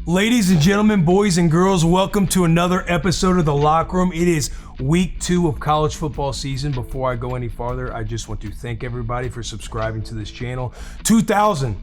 Ladies and gentlemen, boys and girls, welcome to another episode of The Locker Room. It is week 2 of college football season. Before I go any farther, I just want to thank everybody for subscribing to this channel. 2,000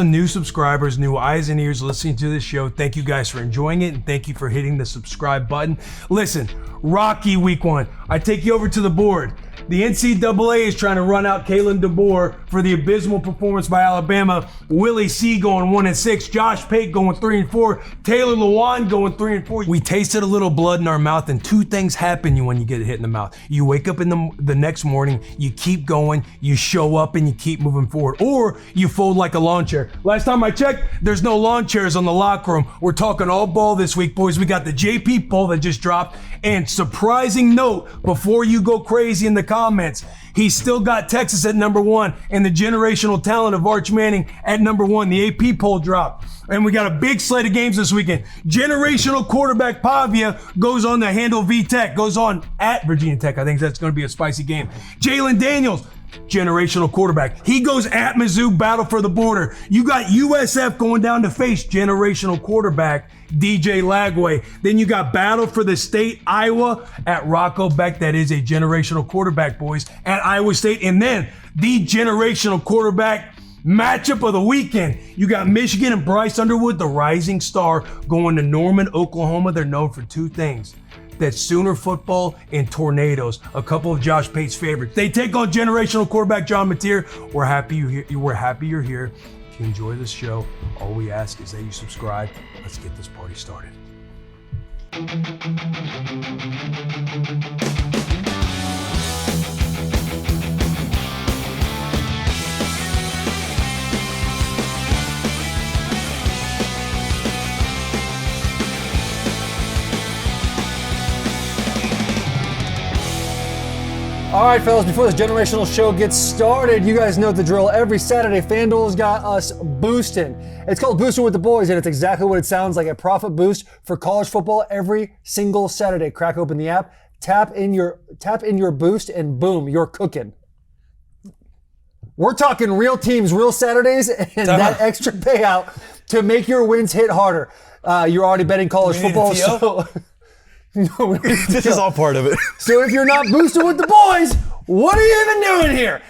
new subscribers, new eyes and ears listening to this show. Thank you guys for enjoying it, and thank you for hitting the subscribe button. Listen, rocky week 1. I take you over to the board. The NCAA is trying to run out Kalen DeBoer for the abysmal performance by Alabama. Willie C going 1-6. Josh Pate going 3-4. Taylor Lewan going 3-4. We tasted a little blood in our mouth, and 2 things happen when you get hit in the mouth. You wake up in the next morning, you keep going, you show up, and you keep moving forward. Or you fold like a lawn chair. Last time I checked, there's no lawn chairs on The Locker Room. We're talking all ball this week, boys. We got the JP poll that just dropped. And surprising note, before you go crazy in the comments, he's still got Texas at number 1 and the generational talent of Arch Manning at number 1. The AP poll dropped. And we got a big slate of games this weekend. Generational quarterback Pavia goes on to handle VTech, goes on at Virginia Tech. I think that's going to be a spicy game. Jalen Daniels, generational quarterback. He goes at Mizzou, battle for the border. You got USF going down to face generational quarterback DJ Lagway. Then you got battle for the state, Iowa at Rocco Beck. That is a generational quarterback, boys, at Iowa State. And then the generational quarterback matchup of the weekend. You got Michigan and Bryce Underwood, the rising star, going to Norman, Oklahoma. They're known for 2 things. That's Sooner football and tornadoes, a couple of Josh Pate's favorites. They take on generational quarterback John Mateer. We're happy you're here. If you enjoy this show, all we ask is that you subscribe. Let's get this party started. All right, fellas, before this generational show gets started, you guys know the drill. Every Saturday, FanDuel's got us boosting. It's called Bussin With The Boys, and it's exactly what it sounds like, a profit boost for college football every single Saturday. Crack open the app, tap in your boost, and boom, you're cooking. We're talking real teams, real Saturdays, and that extra payout to make your wins hit harder. You're already betting college football, so... No, this is all part of it. So if you're not boosted with the boys, what are you even doing here?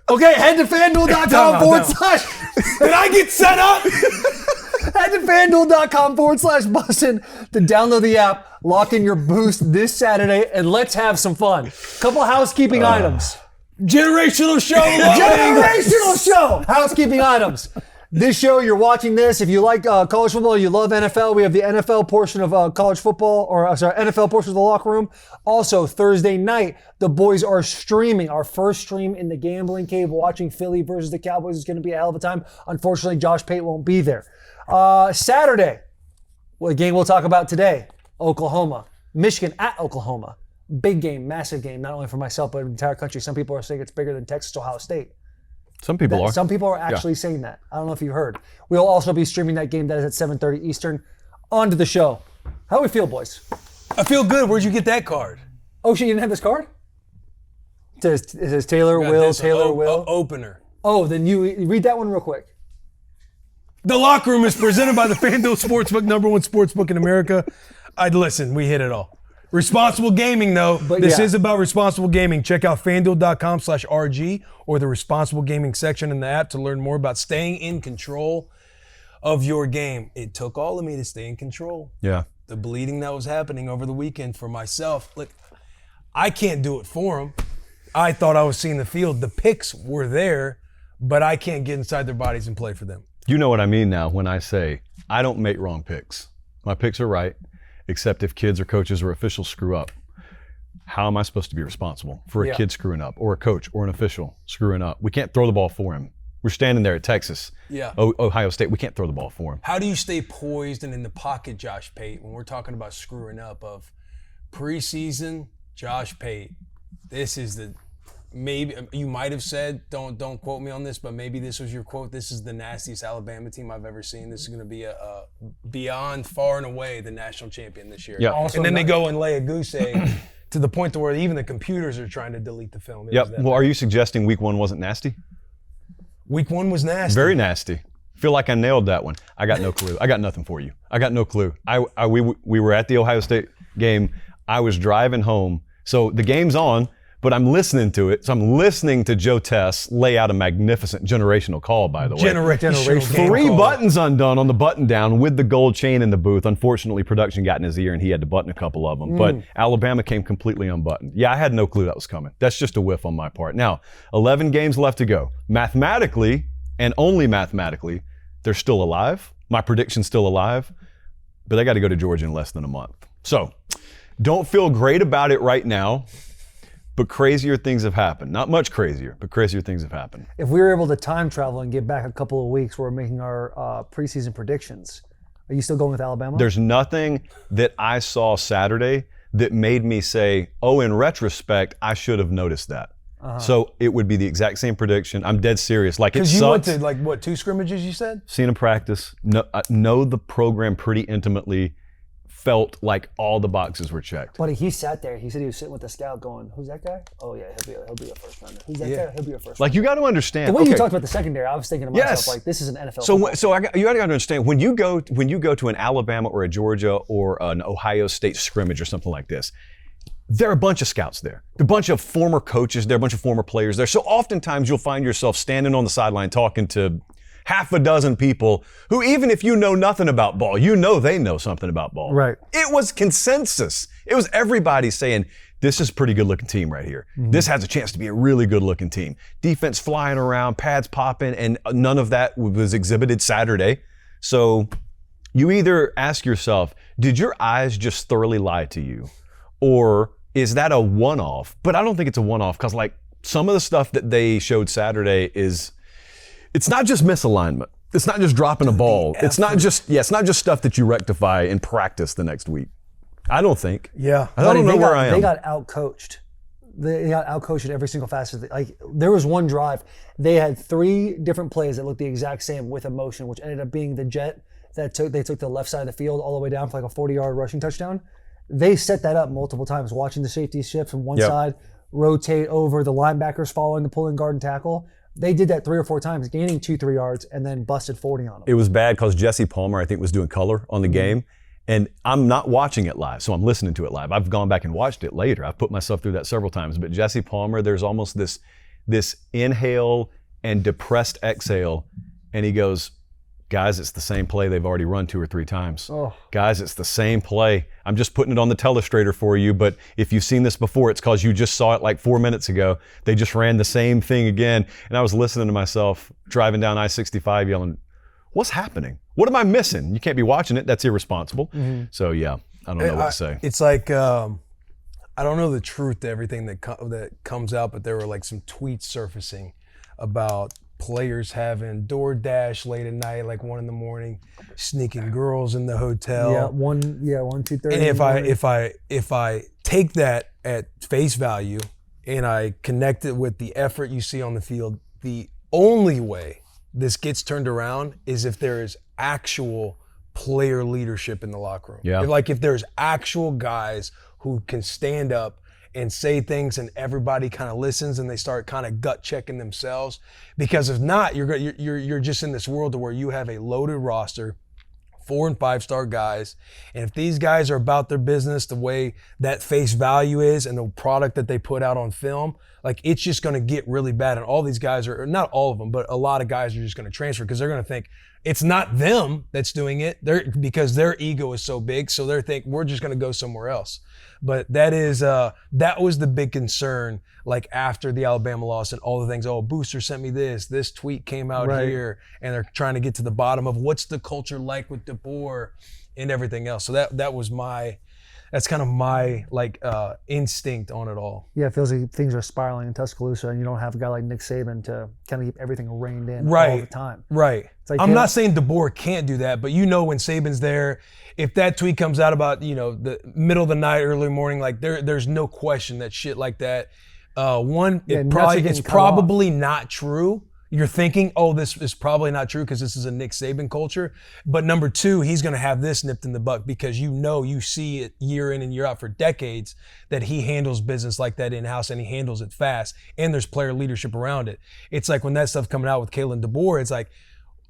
Okay, head to FanDuel.com/. Did I get set up? Head to FanDuel.com/Bussin to download the app, lock in your boost this Saturday, and let's have some fun. Couple housekeeping items. Generational show. Generational show. Housekeeping items. This show, you're watching this. If you like college football, you love NFL, we have the NFL portion of college football, NFL portion of the Locker Room. Also, Thursday night, the boys are streaming. Our first stream in the gambling cave, watching Philly versus the Cowboys is going to be a hell of a time. Unfortunately, Josh Pate won't be there. Saturday, a game we'll talk about today, Oklahoma. Michigan at Oklahoma. Big game, massive game, not only for myself, but the entire country. Some people are saying it's bigger than Texas, Ohio State. Some people are. Some people are actually saying that. I don't know if you heard. We'll also be streaming that game that is at 7:30 Eastern. On to the show. How do we feel, boys? I feel good. Where'd you get that card? Oh, shit, you didn't have this card? It says Taylor, Will, Taylor, Will. Opener. Oh, then you read that one real quick. The Locker Room is presented by the FanDuel Sportsbook, #1 sportsbook in America. Listen, we hit it all. Responsible gaming, though. This is about responsible gaming. Check out FanDuel.com/RG or the responsible gaming section in the app to learn more about staying in control of your game. It took all of me to stay in control. Yeah. The bleeding that was happening over the weekend for myself. Look, I can't do it for them. I thought I was seeing the field. The picks were there, but I can't get inside their bodies and play for them. You know what I mean now when I say I don't make wrong picks. My picks are right. Except if kids or coaches or officials screw up. How am I supposed to be responsible for a kid screwing up or a coach or an official screwing up? We can't throw the ball for him. We're standing there at Texas, Ohio State. We can't throw the ball for him. How do you stay poised and in the pocket, Josh Pate, when we're talking about screwing up of preseason Josh Pate? This is the maybe you might have said, don't quote me on this, but maybe this was your quote. This is the nastiest Alabama team I've ever seen. This is going to be a beyond far and away the national champion this year. Yeah. And then they go and lay a goose egg to the point to where even the computers are trying to delete the film. Yep. Well, are you suggesting week 1 wasn't nasty? Week 1 was nasty. Very nasty. Feel like I nailed that one. I got no clue. I got nothing for you. I got no clue. We were at the Ohio State game. I was driving home. So the game's on, but I'm listening to it. So I'm listening to Joe Tess lay out a magnificent generational call, by the way. Generational 3 buttons undone on the button down with the gold chain in the booth. Unfortunately, production got in his ear and he had to button a couple of them. But Alabama came completely unbuttoned. Yeah, I had no clue that was coming. That's just a whiff on my part. Now, 11 games left to go. Mathematically, and only mathematically, they're still alive. My prediction's still alive. But they got to go to Georgia in less than a month. So, don't feel great about it right now. But crazier things have happened. Not much crazier, but crazier things have happened. If we were able to time travel and get back a couple of weeks, we're making our preseason predictions. Are you still going with Alabama? There's nothing that I saw Saturday that made me say, oh, in retrospect, I should have noticed that. So it would be the exact same prediction. I'm dead serious. Like, it sucks. Because you went to, 2 scrimmages, you said? Seen him practice, know the program pretty intimately, felt like all the boxes were checked. But he sat there. He said he was sitting with the scout going, who's that guy? Oh, yeah, he'll be a first rounder. Who's that guy? He'll be a first rounder. Like, you got to understand. The way you talked about the secondary, I was thinking to myself, like, this is an NFL football. You got to understand, when you go to an Alabama or a Georgia or an Ohio State scrimmage or something like this, there are a bunch of scouts there. There are a bunch of former coaches there, a bunch of former players there. So oftentimes you'll find yourself standing on the sideline talking to half a dozen people who, even if you know nothing about ball, you know they know something about ball. Right. It was consensus. It was everybody saying, this is a pretty good looking team right here. This has a chance to be a really good looking team. Defense flying around, pads popping, and none of that was exhibited Saturday. So you either ask yourself, did your eyes just thoroughly lie to you? Or is that a one-off? But I don't think it's a one-off, because like some of the stuff that they showed Saturday it's not just misalignment. It's not just dropping a ball. It's not just stuff that you rectify in practice the next week. I don't think. Yeah. I don't know where I am. They got out-coached. They got out-coached at every single facet. Like, there was one drive. They had 3 different plays that looked the exact same with a motion, which ended up being the jet that they took the left side of the field all the way down for like a 40-yard rushing touchdown. They set that up multiple times, watching the safety shift from one side, rotate over, the linebackers following the pulling guard and tackle. They did that 3 or 4 times, gaining 2-3 yards, and then busted 40 on them. It was bad because Jesse Palmer, I think, was doing color on the game. And I'm not watching it live, so I'm listening to it live. I've gone back and watched it later. I've put myself through that several times. But Jesse Palmer, there's almost this inhale and depressed exhale. And he goes, guys, it's the same play they've already run 2 or 3 times. Oh. Guys, it's the same play. I'm just putting it on the telestrator for you, but if you've seen this before, it's because you just saw it like 4 minutes ago. They just ran the same thing again. And I was listening to myself driving down I-65 yelling, what's happening? What am I missing? You can't be watching it. That's irresponsible. So, yeah, I don't know what to say. It's like, I don't know the truth to everything that comes out, but there were like some tweets surfacing about players having DoorDash late at night, like 1 a.m, sneaking girls in the hotel. 2:30. And if I take that at face value and I connect it with the effort you see on the field, the only way this gets turned around is if there is actual player leadership in the locker room. Yeah. If there's actual guys who can stand up and say things and everybody kind of listens and they start kind of gut checking themselves. Because if not, you're just in this world where you have a loaded roster, 4- and 5-star guys. And if these guys are about their business the way that face value is and the product that they put out on film, like, it's just going to get really bad. And all these guys are, not all of them, but a lot of guys are just going to transfer because they're going to think it's not them that's doing it. Because their ego is so big. So they're thinking we're just going to go somewhere else. But that was the big concern, like after the Alabama loss and all the things. Oh, Booster sent me this tweet came out here, and they're trying to get to the bottom of what's the culture like with DeBoer and everything else. So that's kind of my instinct on it all. Yeah, it feels like things are spiraling in Tuscaloosa, and you don't have a guy like Nick Saban to kind of keep everything reined in all the time. Right. Like, I'm not saying DeBoer can't do that, but when Saban's there, if that tweet comes out about the middle of the night, early morning, like there's no question that shit like that. It's probably not true. You're thinking, oh, this is probably not true because this is a Nick Saban culture. But number 2, he's going to have this nipped in the butt because you see it year in and year out for decades that he handles business like that in-house and he handles it fast. And there's player leadership around it. It's like when that stuff coming out with Kalen DeBoer, it's like,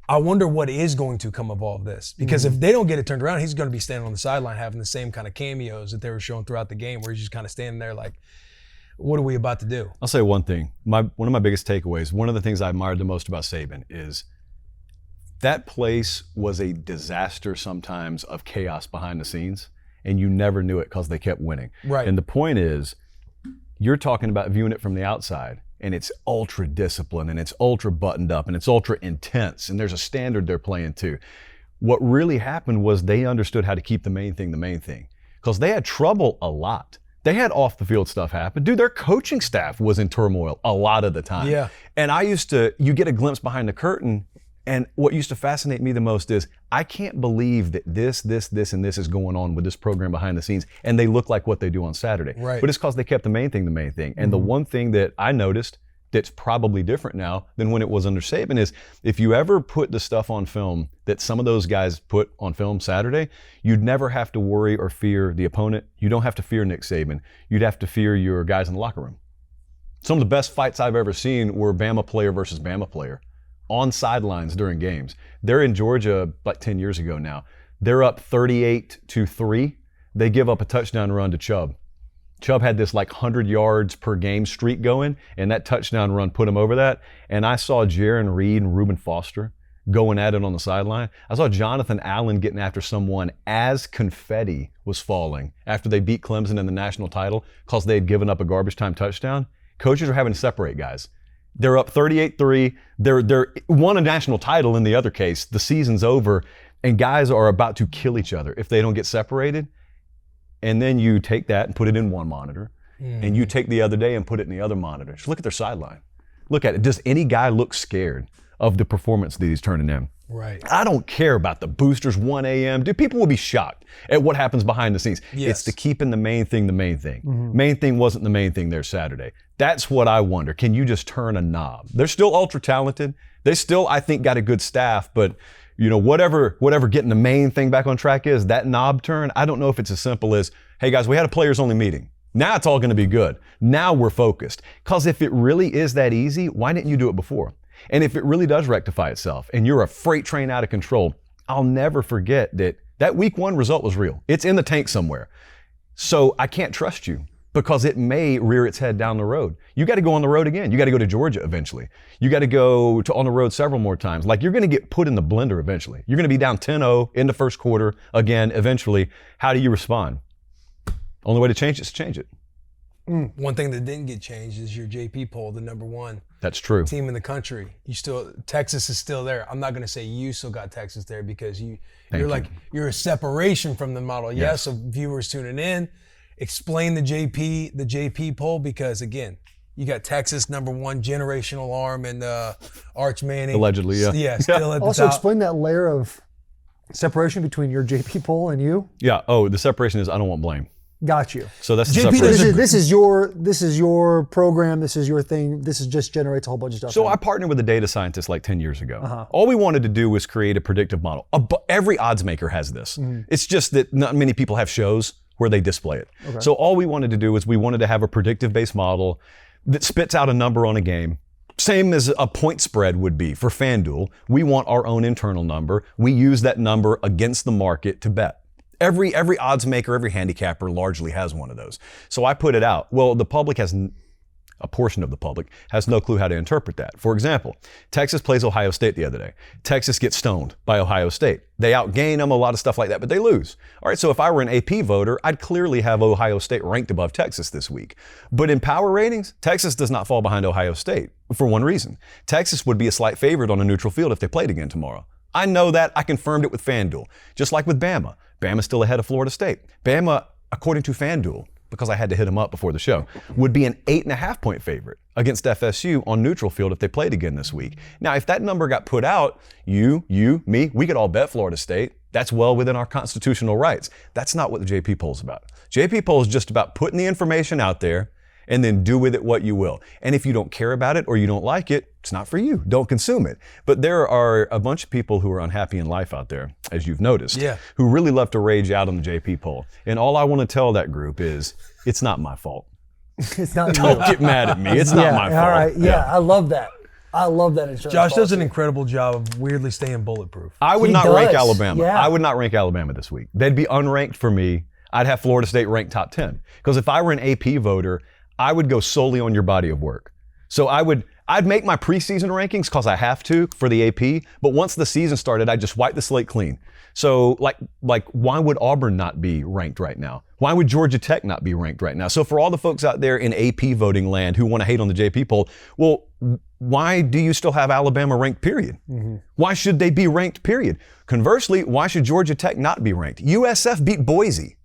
I wonder what is going to come of all of this. Because if they don't get it turned around, he's going to be standing on the sideline having the same kind of cameos that they were showing throughout the game where he's just kind of standing there like, what are we about to do? I'll say one thing. One of my biggest takeaways, one of the things I admired the most about Saban is that place was a disaster sometimes of chaos behind the scenes, and you never knew it because they kept winning. Right. And the point is, you're talking about viewing it from the outside, and it's ultra disciplined, and it's ultra buttoned up, and it's ultra intense, and there's a standard they're playing to. What really happened was they understood how to keep the main thing, because they had trouble a lot. They had off the field stuff happen. Dude, their coaching staff was in turmoil a lot of the time. Yeah. And you get a glimpse behind the curtain, and what used to fascinate me the most is I can't believe that this, and this is going on with this program behind the scenes, and they look like what they do on Saturday. Right. But it's because they kept the main thing. And the one thing that I noticed that's probably different now than when it was under Saban is if you ever put the stuff on film that some of those guys put on film Saturday, you'd never have to worry or fear the opponent. You don't have to fear Nick Saban. You'd have to fear your guys in the locker room. Some of the best fights I've ever seen were Bama player versus Bama player on sidelines during games. They're in Georgia like 10 years ago now. They're up 38-3. They give up a touchdown run to Chubb. Chubb had this like 100 yards per game streak going, and that touchdown run put him over that. And I saw Jaron Reed and Reuben Foster going at it on the sideline. I saw Jonathan Allen getting after someone as confetti was falling after they beat Clemson in the national title because they had given up a garbage time touchdown. Coaches are having to separate guys. They're up 38-3. They're won a national title in the other case. The season's over, and guys are about to kill each other if they don't get separated. And then you take that and put it in one monitor, and you take the other day and put it in the other monitor. Just look at their sideline. Look at it. Does any guy look scared of the performance that he's turning in? Right. I don't care about the boosters, 1 a.m. Dude, people will be shocked at what happens behind the scenes. Yes. It's the keeping the main thing. Main thing wasn't the main thing there Saturday. That's what I wonder. Can you just turn a knob? They're still ultra talented. They still, I think, got a good staff, but you know, whatever getting the main thing back on track is, that knob turn, I don't know if it's as simple as, hey guys, we had a players only meeting. Now it's all going to be good. Now we're focused. Because if it really is that easy, why didn't you do it before? And if it really does rectify itself and you're a freight train out of control, I'll never forget that week 1 result was real. It's in the tank somewhere. So I can't trust you because it may rear its head down the road. You got to go on the road again. You got to go to Georgia eventually. You got to go on the road several more times. Like, you're going to get put in the blender eventually. You're going to be down 10-0 in the first quarter again eventually. How do you respond? Only way to change it is to change it. One thing that didn't get changed is your JP poll, the #1 That's true. team in the country. Texas is still there. I'm not going to say you still got Texas there because you're a separation from the model. Yes, of viewers tuning in. Explain the JP poll, because again, you got Texas #1 generational arm and Arch Manning. Allegedly, yeah. Yeah, still at the Also, top. explain that layer of separation between your JP poll and you. Yeah. Oh, the separation is I don't want blame. Got you. So that's the JP separation. This is your program. This is your thing. This is just generates a whole bunch of stuff. So I partnered with a data scientist like 10 years ago. All we wanted to do was create a predictive model. Every odds maker has this. It's just that not many people have shows where they display it. Okay. So all we wanted to do is we wanted to have a predictive-based model that spits out a number on a game. Same as a point spread would be for FanDuel. We want our own internal number. We use that number against the market to bet. Every odds maker, every handicapper largely has one of those. So I put it out. Well, a portion of the public has no clue how to interpret that. For example, Texas plays Ohio State the other day. Texas gets stoned by Ohio State. They outgain them, a lot of stuff like that, but they lose. All right, so if I were an AP voter, I'd clearly have Ohio State ranked above Texas this week. But in power ratings, Texas does not fall behind Ohio State for one reason. Texas would be a slight favorite on a neutral field if they played again tomorrow. I know that. I confirmed it with FanDuel. Just like with Bama. Bama's still ahead of Florida State. Bama, according to FanDuel, because I had to hit them up before the show, would be an 8.5 point favorite against FSU on neutral field if they played again this week. Now, if that number got put out, you, me, we could all bet Florida State. That's well within our constitutional rights. That's not what the JP poll's about. JP poll is just about putting the information out there and then do with it what you will. And if you don't care about it or you don't like it, it's not for you. Don't consume it. But there are a bunch of people who are unhappy in life out there, as you've noticed, who really love to rage out on the JP poll. And all I want to tell that group is, it's not my fault. It's not. Don't get mad at me. It's not my fault. All right. Yeah, I love that. I love that insurance Josh does an policy. incredible job of weirdly staying bulletproof. I would He not rank does, Alabama. yeah. I would not rank Alabama this week. They'd be unranked for me. I'd have Florida State ranked top 10. Because if I were an AP voter, I would go solely on your body of work. So I'd make my preseason rankings because I have to for the AP, but once the season started, I'd just wipe the slate clean. So like why would Auburn not be ranked right now? Why would Georgia Tech not be ranked right now? So for all the folks out there in AP voting land who want to hate on the JP poll, well, why do you still have Alabama ranked, period? Why should they be ranked, period? Conversely, why should Georgia Tech not be ranked? USF beat Boise.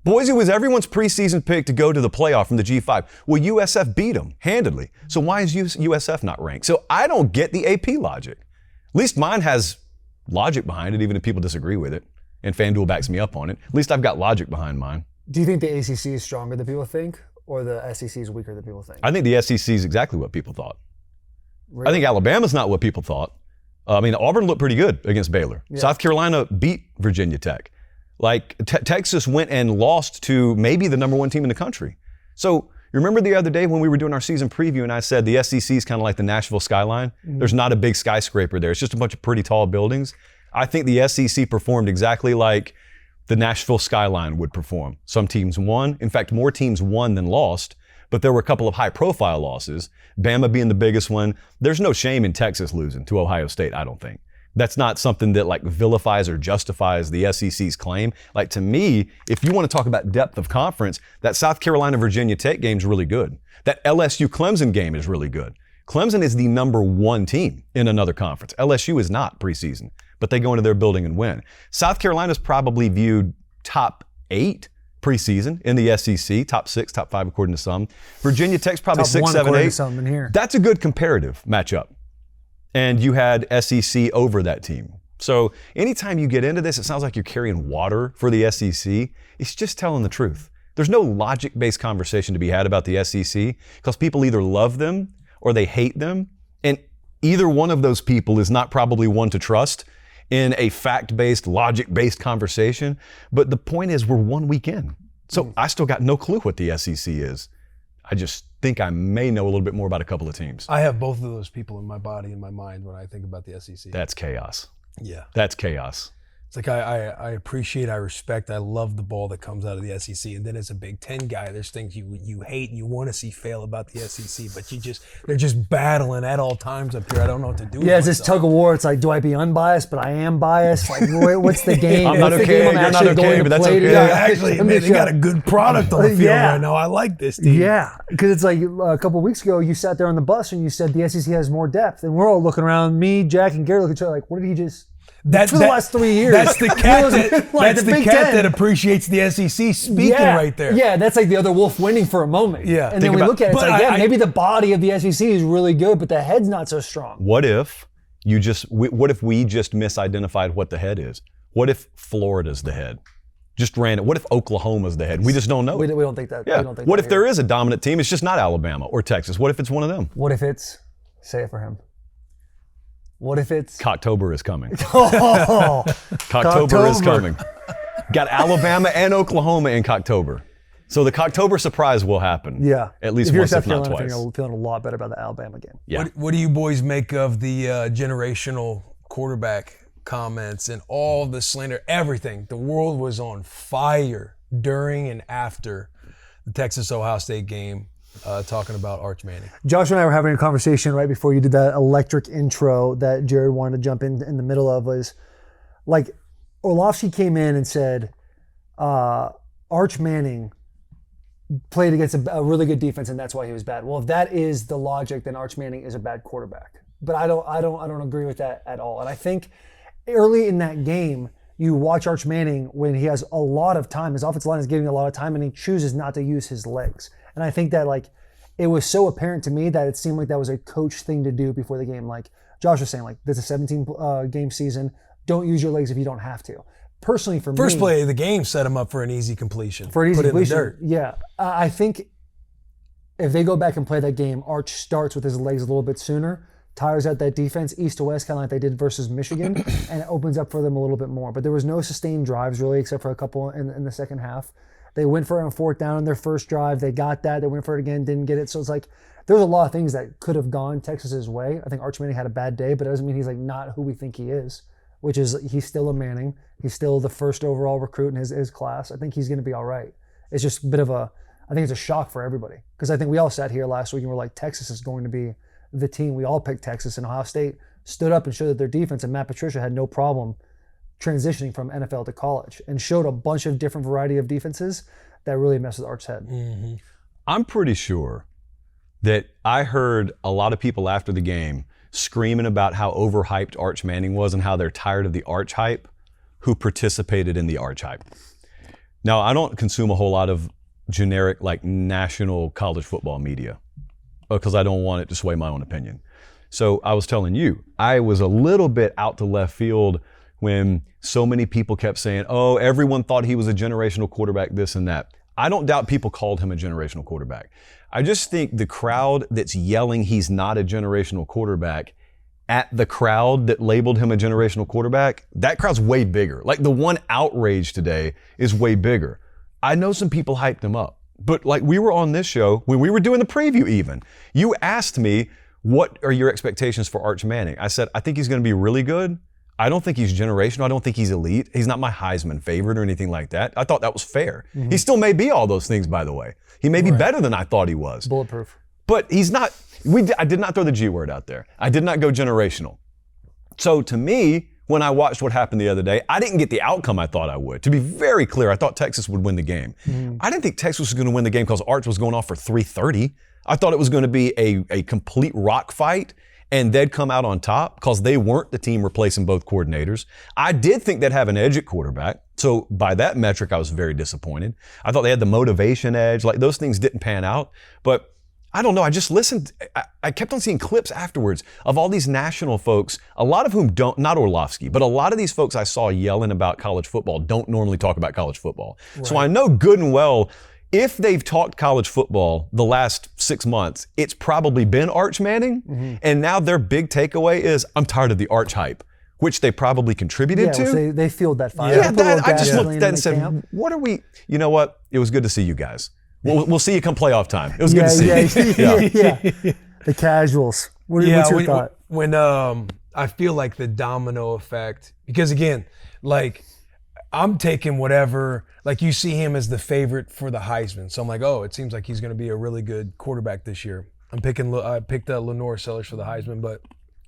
Boise was everyone's preseason pick to go to the playoff from the G5. Well, USF beat them handedly. So why is USF not ranked? So I don't get the AP logic. At least mine has logic behind it, even if people disagree with it. And FanDuel backs me up on it. At least I've got logic behind mine. Do you think the ACC is stronger than people think, or the SEC is weaker than people think? I think the SEC is exactly what people thought. Really? I think Alabama's not what people thought. I mean, Auburn looked pretty good against Baylor. Yeah. South Carolina beat Virginia Tech. Like, Texas went and lost to maybe the number one team in the country. So, you remember the other day when we were doing our season preview and I said the SEC is kind of like the Nashville skyline? There's not a big skyscraper there. It's just a bunch of pretty tall buildings. I think the SEC performed exactly like the Nashville skyline would perform. Some teams won. In fact, more teams won than lost. But there were a couple of high-profile losses, Bama being the biggest one. There's no shame in Texas losing to Ohio State, I don't think. That's not something that like vilifies or justifies the SEC's claim. Like to me, if you want to talk about depth of conference, that South Carolina-Virginia Tech game is really good. That LSU-Clemson game is really good. Clemson is the number one team in another conference. LSU is not preseason, but they go into their building and win. South Carolina's probably viewed top 8 preseason in the SEC, top 6, top 5 according to some. Virginia Tech's probably Top 6, one 7, according to 8. some in here. That's a good comparative matchup. And you had SEC over that team. So anytime you get into this, it sounds like you're carrying water for the SEC. It's just telling the truth. There's no logic-based conversation to be had about the SEC because people either love them or they hate them. And either one of those people is not probably one to trust in a fact-based, logic-based conversation. But the point is we're 1 week in. So I still got no clue what the SEC is. I just think I may know a little bit more about a couple of teams. I have both of those people in my body and my mind when I think about the SEC. That's chaos. Yeah. That's chaos. It's like I appreciate, I respect, I love the ball that comes out of the SEC. And then as a Big Ten guy, there's things you hate and you want to see fail about the SEC, but they're just battling at all times up here. I don't know what to do with Yeah, it's this myself. tug of war. It's like, do I be unbiased? But I am biased. Like, what's the game? I'm not What's the okay, game I'm you're not actually okay, going to but that's play okay. today? Yeah, actually, Let me man, they show- got a good product on the field Yeah. right now. I like this team. Yeah, because it's like a couple of weeks ago, you sat there on the bus and you said the SEC has more depth, and we're all looking around. Me, Jack, and Gary look at each other like, what did he just? For the last 3 years, That's the cat Like that's the the Big cat Ten. that appreciates the SEC speaking right there. Yeah, that's like the other wolf winning for a moment. Yeah. and then Think we about- look at it, it's But like, I- maybe the body of the SEC is really good, but the head's not so strong. What if what if we just misidentified what the head is? What if Florida's the head? Just random. What if Oklahoma's the head? We just don't know. We don't think that. Yeah. We don't think What that if there here. is a dominant team? It's just not Alabama or Texas. What if it's one of them? What if it's? Say it for him. What if it's? Cocktober is coming. Oh, Cocktober is Cocktober. coming. Got Alabama and Oklahoma in Cocktober. So the Cocktober surprise will happen. yeah. At least if you're once, South if not Carolina, twice. you're feeling a lot better about the Alabama game. Yeah. What do you boys make of the generational quarterback comments and all the slander, everything? The world was on fire during and after the Texas-Ohio State game, talking about Arch Manning. Josh and I were having a conversation right before you did that electric intro that Jared wanted to jump in the middle of. Was like Orlovsky came in and said Arch Manning played against a really good defense and that's why he was bad. Well, if that is the logic, then Arch Manning is a bad quarterback. But I don't agree with that at all. And I think early in that game, you watch Arch Manning when he has a lot of time. His offensive line is giving a lot of time, and he chooses not to use his legs. And I think that like it was so apparent to me that it seemed like that was a coach thing to do before the game. Like Josh was saying, like this is a 17 game season. Don't use your legs if you don't have to. Personally, for First me, play of the game set him up for an easy completion. for an easy Put it in the completion, dirt. yeah, I think if they go back and play that game, Arch starts with his legs a little bit sooner, tires out that defense east to west, kind of like they did versus Michigan, and it opens up for them a little bit more. But there was no sustained drives really, except for a couple in the second half. They went for it on fourth down in their first drive. They got that. They went for it again, didn't get it. So it's like there's a lot of things that could have gone Texas's way. I think Arch Manning had a bad day, but it doesn't mean he's like not who we think he is, which is he's still a Manning. He's still the first overall recruit in his class. I think he's going to be all right. It's just a bit of I think it's a shock for everybody, because I think we all sat here last week and we're like, Texas is going to be the team. We all picked Texas, and Ohio State stood up and showed that their defense, and Matt Patricia had no problem transitioning from NFL to college and showed a bunch of different variety of defenses that really messed with Arch's head. Mm-hmm. I'm pretty sure that I heard a lot of people after the game screaming about how overhyped Arch Manning was and how they're tired of the Arch hype who participated in the Arch hype. Now, I don't consume a whole lot of generic, like, national college football media because I don't want it to sway my own opinion. So I was telling you, I was a little bit out to left field when so many people kept saying, oh, everyone thought he was a generational quarterback, this and that. I don't doubt people called him a generational quarterback. I just think the crowd that's yelling he's not a generational quarterback at the crowd that labeled him a generational quarterback, that crowd's way bigger. Like, the one outrage today is way bigger. I know some people hyped him up, but like, we were on this show when we were doing the preview even. You asked me, what are your expectations for Arch Manning? I said, I think he's going to be really good. I don't think he's generational. I don't think he's elite. He's not my Heisman favorite or anything like that. I thought that was fair. Mm-hmm. He still may be all those things, by the way. He may be better than I thought he was. Bulletproof. But he's not, I did not throw the G word out there. I did not go generational. So to me, when I watched what happened the other day, I didn't get the outcome I thought I would. To be very clear, I thought Texas would win the game. Mm-hmm. I didn't think Texas was going to win the game because Arch was going off for 330. I thought it was going to be a complete rock fight, and they'd come out on top because they weren't the team replacing both coordinators. I did think they'd have an edge at quarterback. So by that metric, I was very disappointed. I thought they had the motivation edge. Like, those things didn't pan out. But I don't know. I just listened. I kept on seeing clips afterwards of all these national folks, a lot of whom don't, not Orlovsky, but a lot of these folks I saw yelling about college football don't normally talk about college football. Right. So I know good and well, if they've talked college football the last 6 months, it's probably been Arch Manning. Mm-hmm. And now their big takeaway is, I'm tired of the Arch hype, which they probably contributed to. They fueled that fire. Yeah, I just looked at that and said, what are we, you know what? It was good to see you guys. We'll see you come playoff time. It was good to see you. Yeah. The casuals. What's your thought? When I feel like the domino effect, because again, like, I'm taking whatever, like, you see him as the favorite for the Heisman. So I'm like, oh, it seems like he's going to be a really good quarterback this year. I picked Lenore Sellers for the Heisman, but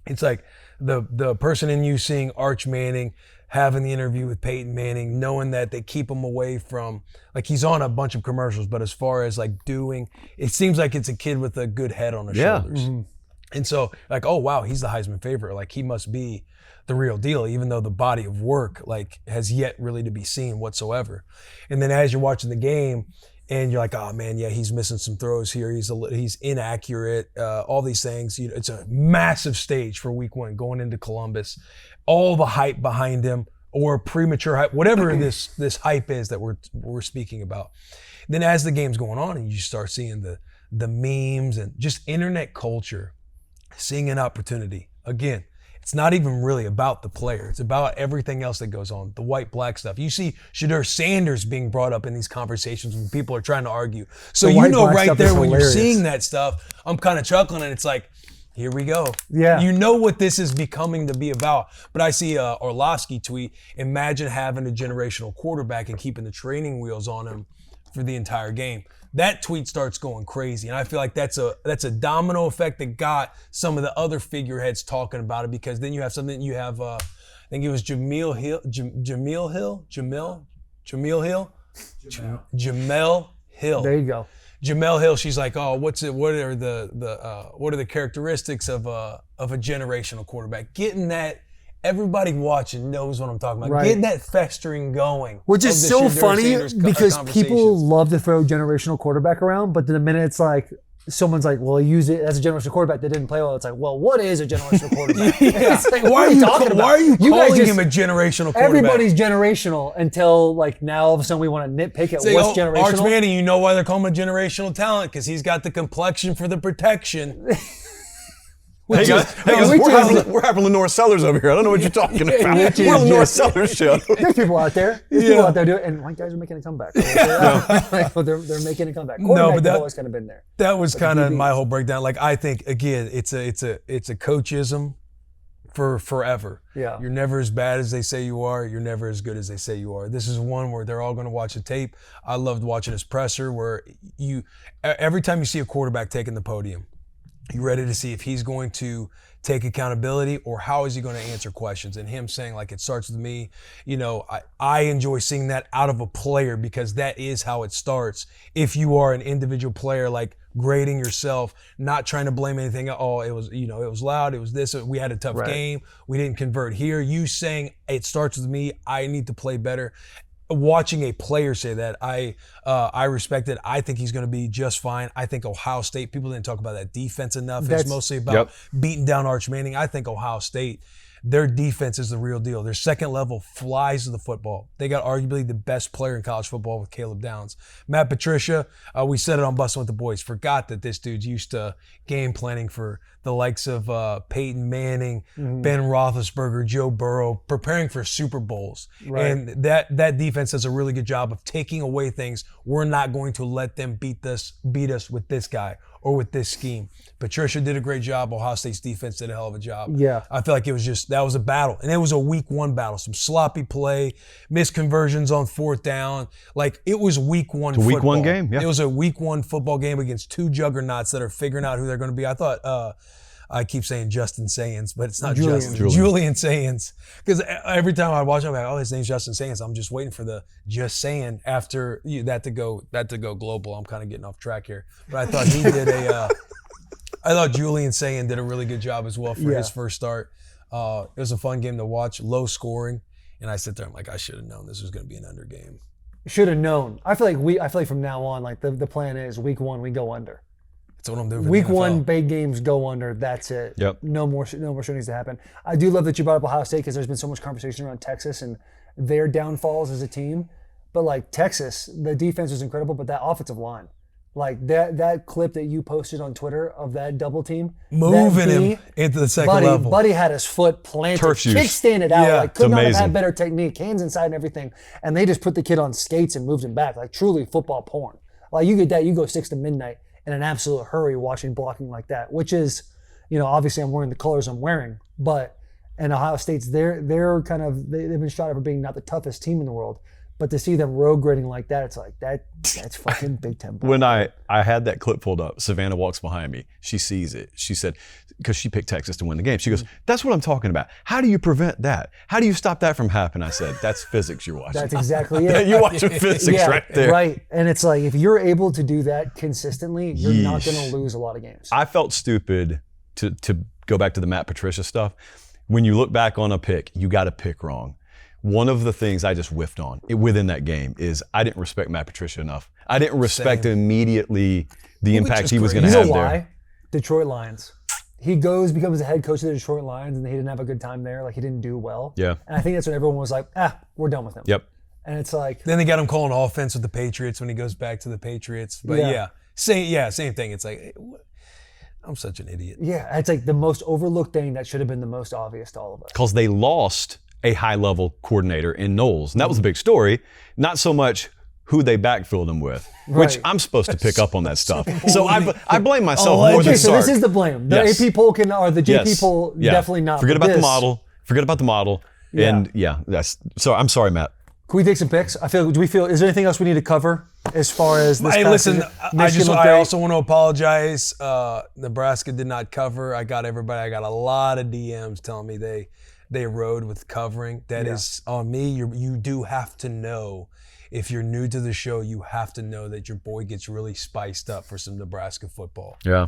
it's like the person in you seeing Arch Manning, having the interview with Peyton Manning, knowing that they keep him away from, like, he's on a bunch of commercials, but as far as like it seems like it's a kid with a good head on his shoulders. Mm-hmm. And so, like, oh wow, he's the Heisman favorite. Like, he must be the real deal, even though the body of work, like, has yet really to be seen whatsoever. And then as you're watching the game and you're like, oh man, yeah, he's missing some throws here. He's inaccurate, all these things. You know, it's a massive stage for week 1 going into Columbus. All the hype behind him, or premature hype, whatever this hype is that we're speaking about. Then as the game's going on and you start seeing the memes and just internet culture, seeing an opportunity. Again, it's not even really about the player. It's about everything else that goes on, the white-black stuff. You see Shedeur Sanders being brought up in these conversations when people are trying to argue. So you know right there when you're seeing that stuff, I'm kind of chuckling, and it's like, here we go. Yeah. You know what this is becoming to be about. But I see Orlovsky tweet, imagine having a generational quarterback and keeping the training wheels on him for the entire game. That tweet starts going crazy. And I feel like that's a domino effect that got some of the other figureheads talking about it, because then you have I think it was Jamel Hill. There you go. Jamel Hill, she's like, oh, what are the characteristics of a generational quarterback? Getting that, everybody watching knows what I'm talking about. Right. Getting that festering going. Which is so funny because people love to throw generational quarterback around, but the minute it's like, someone's like, well, use it as a generational quarterback that didn't play well. It's like, well, what is a generational quarterback? It's like, why are you talking about? Why are you calling him a generational quarterback? Everybody's generational until, like, now all of a sudden we want to nitpick at what's generational. Arch Manning, you know why they're calling him a generational talent? Because he's got the complexion for the protection. Hey guys, we're having Lenore Sellers over here. I don't know what you're talking about. which is We're Lenore just- Sellers show. There's people out there. There's people out there doing it, and white guys are making a comeback. They're making a comeback. Quarterback, they've always kind of been there. That was kind of my whole breakdown. Like, I think, again, it's a coachism for forever. Yeah. You're never as bad as they say you are. You're never as good as they say you are. This is one where they're all going to watch the tape. I loved watching his presser where every time you see a quarterback taking the podium, you're ready to see if he's going to take accountability or how is he going to answer questions. And him saying, like, it starts with me. You know, I enjoy seeing that out of a player because that is how it starts. If you are an individual player, like grading yourself, not trying to blame anything. Oh, it was, you know, it was loud. It was this. We had a tough game. We didn't convert here. You saying it starts with me. I need to play better. Watching a player say that, I respect it. I think he's going to be just fine. I think Ohio State, people didn't talk about that defense enough. It's mostly about beating down Arch Manning. I think Ohio State, their defense is the real deal. Their second level flies to the football. They got arguably the best player in college football with Caleb Downs. Matt Patricia, we said it on Bussin With The Boys, forgot that this dude's used to game planning for the likes of Peyton Manning, Ben Roethlisberger, Joe Burrow, preparing for Super Bowls. Right. And that defense does a really good job of taking away things. We're not going to let them beat us with this guy or with this scheme. Patricia did a great job. Ohio State's defense did a hell of a job. Yeah. I feel like that was a battle. And it was a week one battle. Some sloppy play, missed conversions on fourth down. Like, it was week one football. Week one game, yeah. It was a week one football game against two juggernauts that are figuring out who they're going to be. I thought, I keep saying Justin Sayans, but it's not Justin. Julian Sayans. Because every time I watch him, I'm like, oh, his name's Justin Sayans. I'm just waiting for the just saying after that to go global. I'm kind of getting off track here. But I thought I thought Julian Sayans did a really good job as well for his first start. It was a fun game to watch, low scoring. And I sit there, I'm like, I should have known this was going to be an under game. Should have known. I feel like from now on, like the plan is week one we go under. That's what I'm doing. For Week the NFL. one, big games go under. That's it. Yep. No more shit needs to happen. I do love that you brought up Ohio State because there's been so much conversation around Texas and their downfalls as a team. But like Texas, the defense was incredible, but that offensive line, like that clip that you posted on Twitter of that double team, moving him into the second level. Buddy had his foot planted, Turf shoes. kickstanded out, like could not have amazing. had better technique, hands inside and everything. And they just put the kid on skates and moved him back, like truly football porn. Like you get that, you go 6 to midnight in an absolute hurry watching blocking like that, which is, you know, obviously I'm wearing the colors I'm wearing, but and Ohio State's they're kind of they've been shot at for being not the toughest team in the world. But to see them road grading like that, it's like that's fucking Big Ten. When I had that clip pulled up, Savannah walks behind me. She sees it. She said, because she picked Texas to win the game. She goes, that's what I'm talking about. How do you prevent that? How do you stop that from happening? I said, that's physics you're watching. That's exactly it. You're watching physics right there. Right. And it's like, if you're able to do that consistently, you're not going to lose a lot of games. I felt stupid to go back to the Matt Patricia stuff. When you look back on a pick, you got to pick wrong. One of the things I just whiffed on within that game is I didn't respect Matt Patricia enough. I didn't respect immediately the impact he was going to have there. You know why? Detroit Lions. He becomes the head coach of the Detroit Lions, and he didn't have a good time there. Like, he didn't do well. Yeah. And I think that's when everyone was like, we're done with him. Yep. And it's like. Then they got him calling offense with the Patriots when he goes back to the Patriots. But same thing. It's like, I'm such an idiot. Yeah, it's like the most overlooked thing that should have been the most obvious to all of us. Because they lost a high-level coordinator in Knowles. And that was a big story. Not so much who they backfilled him with, which I'm supposed to pick up on that stuff. So I blame myself more than so Sark. this is the blame. The AP poll or the JP poll definitely not. Forget about the model. Forget about the model. And so I'm sorry, Matt. Can we take some picks? Is there anything else we need to cover as far as this? Hey, listen, I also want to apologize. Nebraska did not cover. I got a lot of DMs telling me they rode with covering. That is on me. You do have to know, if you're new to the show, you have to know that your boy gets really spiced up for some Nebraska football. Yeah.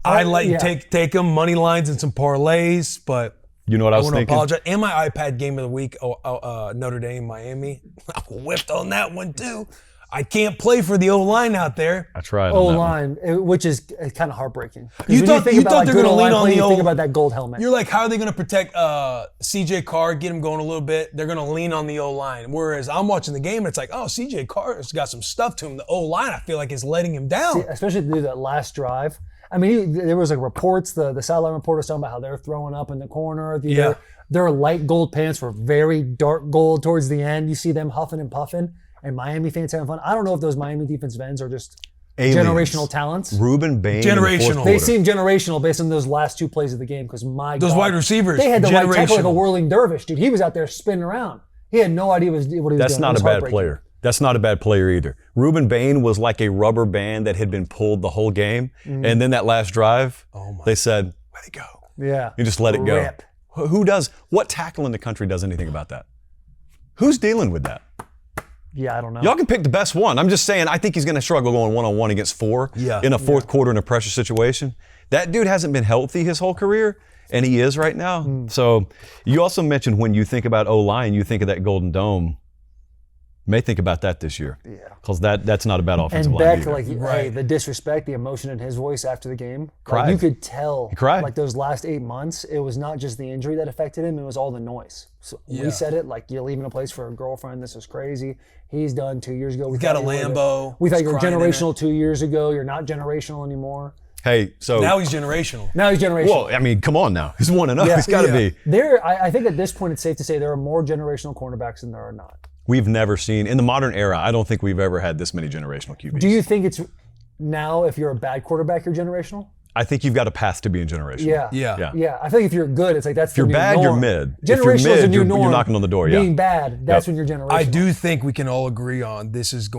Take them money lines and some parlays, but you know what I was thinking? Apologize. And my iPad game of the week, Notre Dame, Miami. I whiffed on that one too. I can't play for the O-line out there. I tried. O-line, which is kind of heartbreaking. You thought they're going to lean on the O-line. Think about that gold helmet. You're like, how are they going to protect CJ Carr, get him going a little bit? They're going to lean on the O-line. Whereas I'm watching the game and it's like, oh, CJ Carr's got some stuff to him. The O-line, I feel like, is letting him down. Especially to do that last drive. I mean, there was like reports, the sideline reporters talking about how they're throwing up in the corner. Their light gold pants were very dark gold towards the end. You see them huffing and puffing, and Miami fans having fun. I don't know if those Miami defensive ends are just Aliens. Generational talents. Ruben Bain. Generational. They seem generational based on those last 2 plays of the game because those wide receivers. They had the right tackle like a generational. whirling dervish, dude. He was out there spinning around. He had no idea what he was doing. That's not It was a bad heartbreaking. player. That's not a bad player either. Ruben Bain was like a rubber band that had been pulled the whole game. And then that last drive, they said, let it go. Yeah. You just let it go. Rip. Who does? What tackle in the country does anything about that? Who's dealing with that? Yeah, I don't know. Y'all can pick the best one. I'm just saying, I think he's going to struggle going one-on-one against 4 in a fourth quarter in a pressure situation. That dude hasn't been healthy his whole career, and he is right now. So you also mentioned when you think about O-line, you think of that Golden Dome. May think about that this year. Yeah. Because that's not a bad offensive And line Beck, either. like, hey, the disrespect, the emotion in his voice after the game. Cried. Like, you could tell. He cried. Like, those last 8 months, it was not just the injury that affected him, it was all the noise. So we said it, like, you're leaving a place for a girlfriend, this is crazy. He's done 2 years ago. We got a thought you were Lambo. We thought He's you were crying in it. generational 2 years ago. You're not generational anymore. Hey, so Now he's generational. Now he's generational. well, I mean, come on now. He's 1-0. Yeah. He's got to Yeah. be. I think at this point it's safe to say there are more generational cornerbacks than there are not. We've never seen, in the modern era, I don't think we've ever had this many generational QBs. Do you think it's now if you're a bad quarterback, you're generational? I think you've got a path to being generational. Yeah. Yeah. Yeah. I think if you're good, it's like that's If you're the new bad, norm. you're mid. If Generational you're is mid, the new you're norm. knocking on the door, yeah. Being bad, that's when you're generational. I do think we can all agree on this is a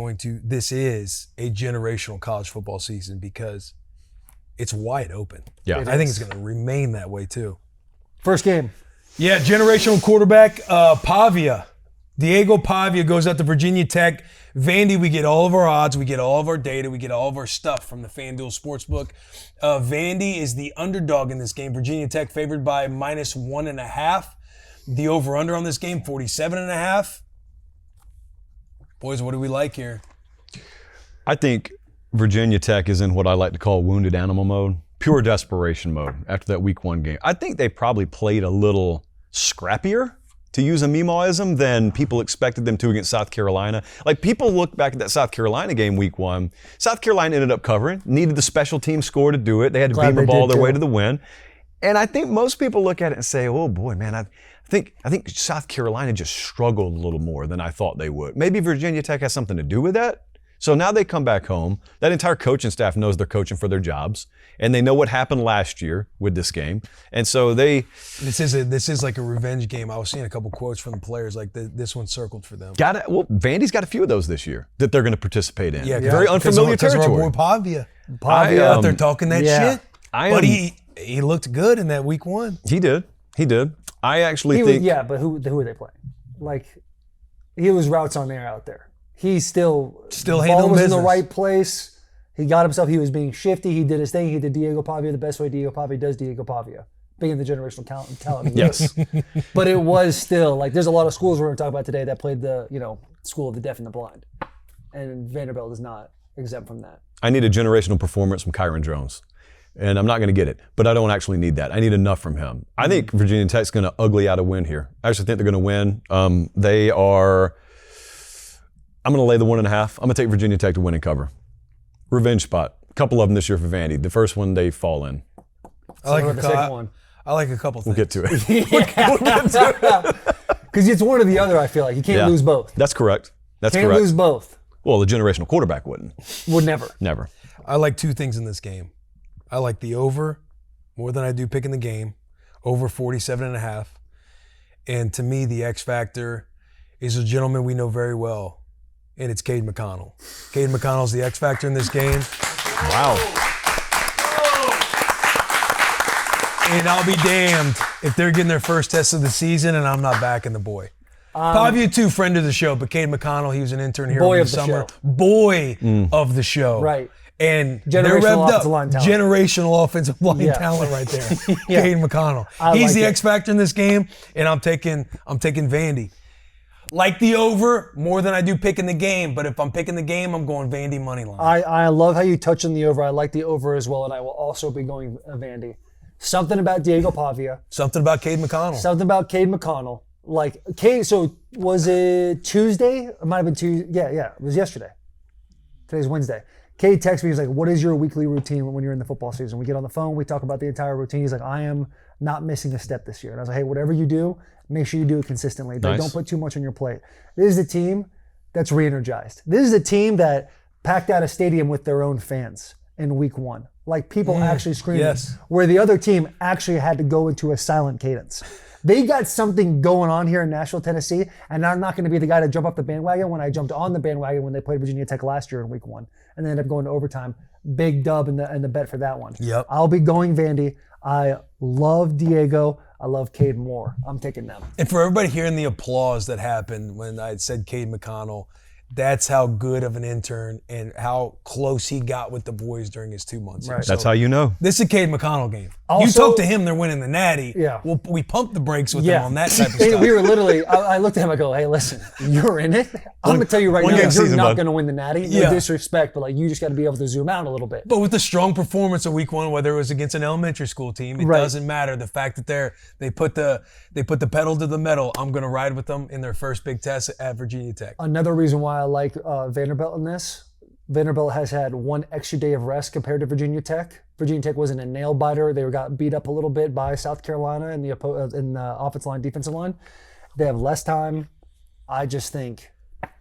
generational college football season because it's wide open. Yeah. I think it's going to remain that way too. First game. Yeah, generational quarterback, Pavia. Diego Pavia goes out to Virginia Tech. Vandy, we get all of our odds, we get all of our data, we get all of our stuff from the FanDuel Sportsbook. Vandy is the underdog in this game. Virginia Tech favored by -1.5. The over-under on this game, 47.5. Boys, what do we like here? I think Virginia Tech is in what I like to call wounded animal mode, pure desperation mode after that week 1 game. I think they probably played a little scrappier, to use a Memoism, than people expected them to against South Carolina. Like, people look back at that South Carolina game week 1. South Carolina ended up covering, needed the special team score to do it. They had to beam the ball their way to the win. And I think most people look at it and say, oh boy, man, I think South Carolina just struggled a little more than I thought they would. Maybe Virginia Tech has something to do with that. So now they come back home. That entire coaching staff knows they're coaching for their jobs, and they know what happened last year with this game. And so This is like a revenge game. I was seeing a couple quotes from the players like this one circled for them. Vandy's got a few of those this year that they're going to participate in. Yeah, Very unfamiliar because of our territory. boy Pavia. I, out there talking that shit. But am- he looked good in that week 1. He did. I actually He think. was, but who are they playing? Like, he was routes on air out there. He still handling ball was in business. the right place. He got himself. He was being shifty. He did his thing. He did Diego Pavia the best way Diego Pavia does Diego Pavia, being the generational talent. Yes. But it was still like there's a lot of schools we're going to talk about today that played the school of the deaf and the blind, and Vanderbilt is not exempt from that. I need a generational performance from Kyron Jones. And I'm not going to get it, but I don't actually need that. I need enough from him. I think Virginia Tech's going to ugly out a win here. I actually think they're going to win. I'm going to lay the 1.5. I'm going to take Virginia Tech to win and cover. Revenge spot. A couple of them this year for Vandy. The first one they fall in. I like the second one. I like a couple things. We'll get to it. Because it's one or the other. I feel like you can't lose both. That's correct. Can't lose both. Well, the generational quarterback wouldn't. Would never. Never. I like 2 things in this game. I like the over more than I do picking the game. Over 47.5. And to me, the X factor is a gentleman we know very well, and it's Cade McConnell. Cade McConnell's the X factor in this game. Wow. And I'll be damned if they're getting their first test of the season and I'm not backing the boy. Pavia too, friend of the show, but Cade McConnell, he was an intern here Boy over of the the summer. show. Boy of the show. Right. And Generational they're revved offensive up. line talent. Generational offensive line Yeah. talent right there. Yeah. Cade McConnell. I He's like the it. X factor in this game, and I'm taking Vandy. Like the over more than I do picking the game, but if I'm picking the game, I'm going Vandy money line. I love how you touch on the over. I like the over as well, and I will also be going Vandy. Something about Diego Pavia. Something about Cade McConnell. Something about Cade McConnell. Like, Cade, so was it Tuesday? It might have been Tuesday. Yeah, it was yesterday. Today's Wednesday. Cade texts me, he's like, what is your weekly routine when you're in the football season? We get on the phone, we talk about the entire routine. He's like, I am not missing a step this year. And I was like, hey, whatever you do, make sure you do it consistently. Nice. Don't put too much on your plate. This is a team that's re-energized. This is a team that packed out a stadium with their own fans in week 1. Like people actually screaming. Yes. Where the other team actually had to go into a silent cadence. They got something going on here in Nashville, Tennessee, and I'm not going to be the guy to jump off the bandwagon when I jumped on the bandwagon when they played Virginia Tech last year in week 1 and they ended up going to overtime. Big dub in the bet for that one. Yep. I'll be going Vandy. I love Diego. I love Cade Moore. I'm taking them. And for everybody hearing the applause that happened when I had said Cade McConnell, that's how good of an intern and how close he got with the boys during his 2 months. Right. That's how you know. This is a Cade McConnell game. You Also- talk to him, they're winning the Natty. Yeah. Well, we pumped the brakes with him on that type of Hey, stuff. we were literally, I looked at him, I go, hey, listen, you're in it. I'm going to tell you right one now, game you're season, not bud. going to win the Natty. No Yeah. disrespect, but like you just got to be able to zoom out a little bit. But with the strong performance of week 1, whether it was against an elementary school team, it Right. doesn't matter. The fact that they put the pedal to the metal, I'm going to ride with them in their first big test at Virginia Tech. Another reason why I like Vanderbilt in this, Vanderbilt has had 1 extra day of rest compared to Virginia Tech. Virginia Tech wasn't a nail biter. They got beat up a little bit by South Carolina in the offensive line, defensive line. They have less time. I just think,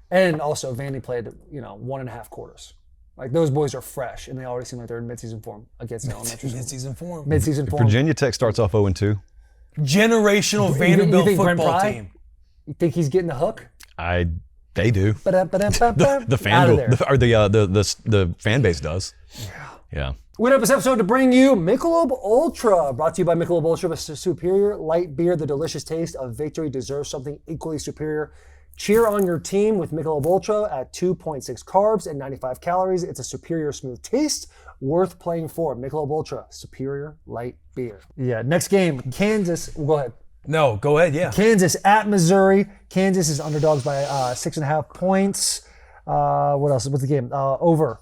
and also Vandy played 1.5 quarters. Like those boys are fresh, and they already seem like they're in midseason form against the elementary school. Mid-season form. Midseason form. Virginia Tech starts off 0-2. Generational Vanderbilt think Brent football Pry? team. You think he's getting the hook? They do. The fan the fan base does. Yeah. We went up this episode to bring you Michelob Ultra, brought to you by Michelob Ultra, the superior light beer. The delicious taste of victory deserves something equally superior. Cheer on your team with Michelob Ultra at 2.6 carbs and 95 calories. It's a superior smooth taste, worth playing for. Michelob Ultra, superior light beer. Yeah, next game, Kansas. Go ahead. No, go ahead, yeah. Kansas at Missouri. Kansas is underdogs by 6.5 points. What else? What's the game? Over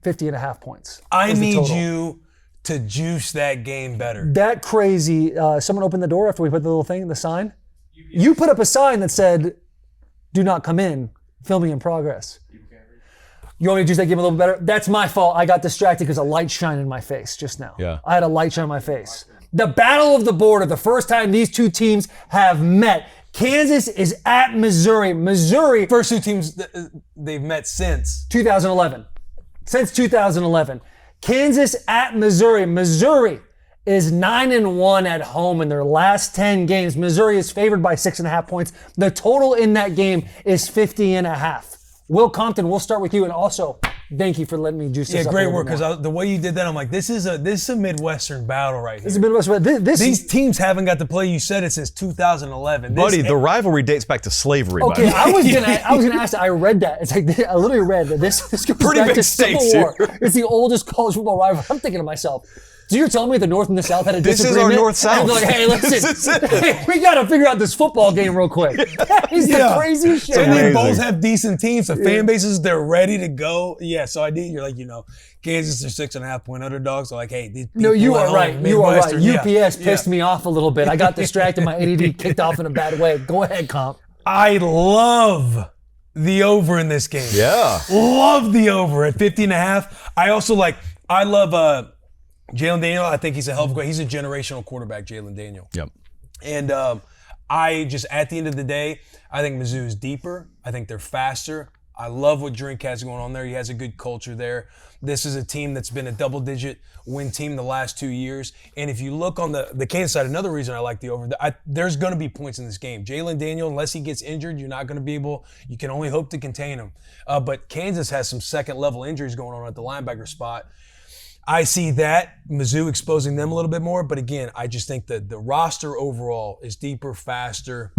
50.5 points. I is the need total. you to juice that game better. That crazy. Someone opened the door after we put the little thing, the sign. You put up a sign that said, "Do not come in. Filming in progress." You want me to juice that game a little bit better? That's my fault. I got distracted because a light shined in my face just now. Yeah. I had a light shine in my face. The battle of the border, the first time these two teams have met. Kansas is at Missouri. Missouri, First 2 teams they've met since. 2011. Since 2011. Kansas at Missouri. Missouri is 9-1 at home in their last 10 games. Missouri is favored by 6.5 points. The total in that game is 50.5. Will Compton, we'll start with you, and also thank you for letting me juice this Yeah, up. great a little work. bit more. Because the way you did that, I'm like, this is a Midwestern battle right here. This is a bit of a These teams haven't got to play. You said it since 2011. Buddy, the rivalry dates back to slavery. Okay, buddy. I was gonna ask that. I read that. It's like I literally read that this goes Pretty back big to Civil stakes War. here. It's the oldest college football rivalry. I'm thinking to myself, so you're telling me the North and the South had a This is disagreement? our North-South. And they're like, hey, This is listen, it. we gotta figure out this football game real quick. That is the craziest shit. And they amazing. both have decent teams. The fan bases, they're ready to go. Yeah, so I did. You're like, Kansas are 6.5 point underdogs. So like, hey, these people No, you at are home, right. You are right. Midwestern, UPS pissed me off a little bit. I got distracted. My ADD kicked off in a bad way. Go ahead, Comp. I love the over in this game. Yeah. Love the over at 50.5. I love Jalen Daniel. I think he's a hell of a he's a generational quarterback, Jalen Daniel. Yep. And I just, at the end of the day, I think Mizzou is deeper. I think they're faster. I love what Drink has going on there. He has a good culture there. This is a team that's been a double-digit win team the last 2 years. And if you look on the Kansas side, another reason I like the over, there's going to be points in this game. Jalen Daniel, unless he gets injured, you're not going to be able, you can only hope to contain him. But Kansas has some second-level injuries going on at the linebacker spot. I see that, Mizzou exposing them a little bit more. But again, I just think that the roster overall is deeper, faster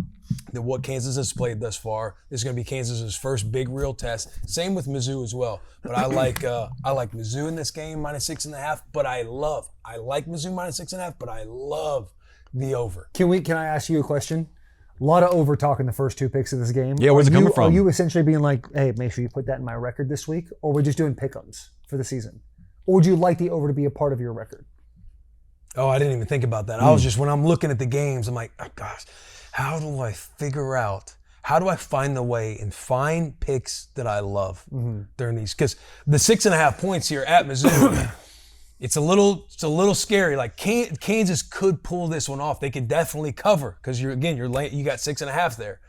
than what Kansas has played thus far. This is going to be Kansas's first big real test. Same with Mizzou as well. But I like Mizzou in this game, -6.5. But I like Mizzou -6.5, but I love the over. Can I ask you a question? A lot of over talk in the first 2 picks of this game. Yeah, where's it coming from? Are you essentially being like, hey, make sure you put that in my record this week? Or we're just doing pick'ems for the season? Or would you like the over to be a part of your record? Oh, I didn't even think about that. I was just, when I'm looking at the games, I'm like, oh gosh, how do I figure out how do I find the way and find picks that I love during these? Because the 6.5 points here at Missouri, it's a little scary. Like Kansas could pull this one off. They could definitely cover because you got 6.5 there.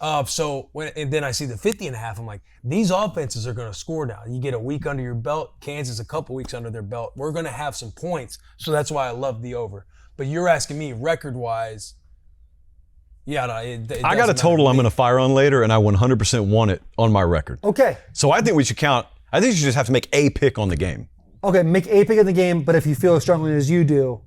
And then I see the 50.5. I'm like, these offenses are going to score now. You get a week under your belt. Kansas a couple weeks under their belt. We're going to have some points. So that's why I love the over. But you're asking me record-wise. Yeah, no, it I got a total I'm going to fire on later, and I 100% want it on my record. Okay. So I think we should count. I think you just have to make a pick on the game. Okay, make a pick in the game, but if you feel as strongly as you do,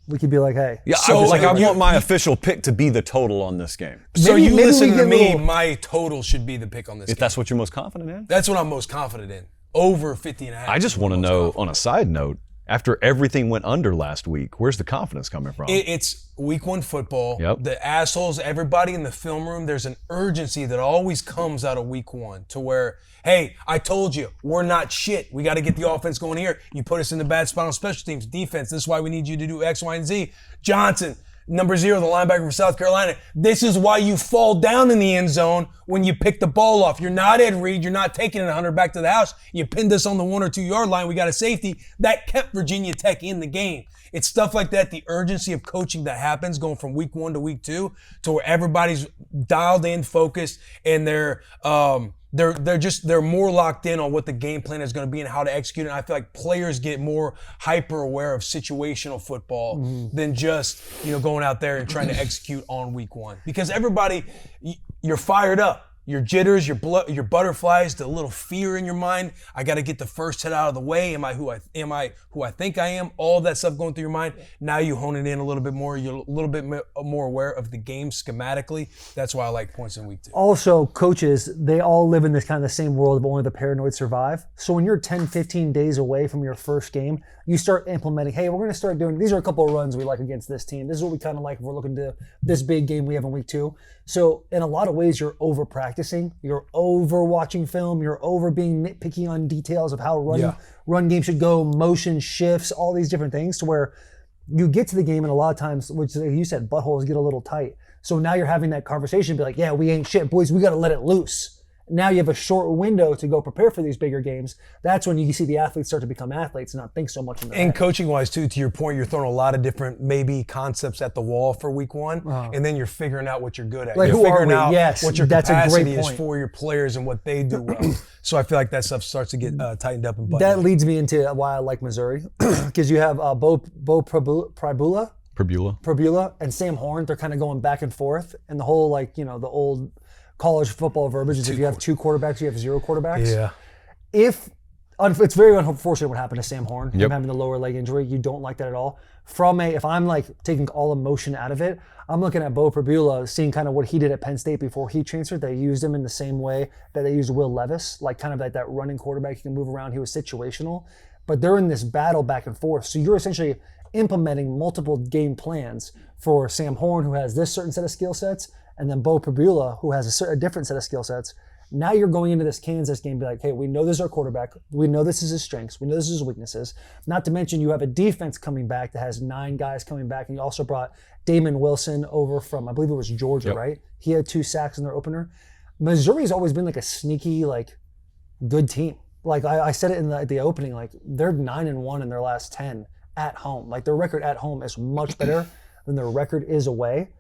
we could be like, hey. Yeah, so I want my official pick to be the total on this game. So you listen to me, my total should be the pick on this game. If that's what you're most confident in? That's what I'm most confident in. Over 50.5. I just want to know, on a side note, after everything went under last week, where's the confidence coming from? It's week 1 football. Yep. The assholes, everybody in the film room, there's an urgency that always comes out of week 1 to where, hey, I told you, we're not shit. We got to get the offense going here. You put us in the bad spot on special teams, defense. This is why we need you to do X, Y, and Z. Johnson, number 0, the linebacker from South Carolina. This is why you fall down in the end zone when you pick the ball off. You're not Ed Reed. You're not taking it 100 back to the house. You pinned us on the 1 or 2 yard line. We got a safety. That kept Virginia Tech in the game. It's stuff like that, the urgency of coaching that happens going from week 1 to week 2 to where everybody's dialed in, focused, and they're more locked in on what the game plan is going to be and how to execute it. And I feel like players get more hyper aware of situational football than just, going out there and trying to execute on week 1. Because everybody, you're fired up. Your jitters, your butterflies, the little fear in your mind. I got to get the first hit out of the way. Am I who I think I am? All that stuff going through your mind. Now you hone it in a little bit more. You're a little bit more aware of the game schematically. That's why I like points in week 2. Also, coaches, they all live in this kind of the same world of only the paranoid survive. So when you're 10, 15 days away from your first game, you start implementing, hey, we're going to start doing, these are a couple of runs we like against this team. This is what we kind of like if we're looking to this big game we have in week 2. So in a lot of ways, you're over practicing, you're over watching film, you're over being nitpicky on details of how run game should go, motion shifts, all these different things to where you get to the game and a lot of times, which you said, buttholes get a little tight. So now you're having that conversation, be like, yeah, we ain't shit, boys, we got to let it loose. Now you have a short window to go prepare for these bigger games. That's when you see the athletes start to become athletes and not think so much in the And coaching-wise, too, to your point, you're throwing a lot of different maybe concepts at the wall for week 1, and then you're figuring out what you're good at. Like, you're figuring out what your that's capacity a great is point. for your players and what they do well. So I feel like that stuff starts to get tightened up and buttoned That up. leads me into why I like Missouri, because you have Bo Prabula and Sam Horn. They're kind of going back and forth, and the whole the old college football verbiage is if you have 2 quarterbacks, you have 0 quarterbacks. Yeah. It's very unfortunate what happened to Sam Horn, him Yep. having the lower leg injury. You don't like that at all. If I'm taking all emotion out of it, I'm looking at Bo Prabula, seeing kind of what he did at Penn State before he transferred. They used him in the same way that they used Will Levis, kind of like that running quarterback. He can move around. He was situational. But they're in this battle back and forth. So you're essentially implementing multiple game plans for Sam Horn, who has this certain set of skill sets, and then Bo Prabula, who has a different set of skill sets. Now you're going into this Kansas game, be like, hey, we know this is our quarterback. We know this is his strengths. We know this is his weaknesses. Not to mention you have a defense coming back that has 9 guys coming back, and you also brought Damon Wilson over from, I believe it was Georgia, right? He had 2 sacks in their opener. Missouri's always been a sneaky, good team. I said it in the opening, they're 9-1 in their last 10 at home. Their record at home is much better than their record is away.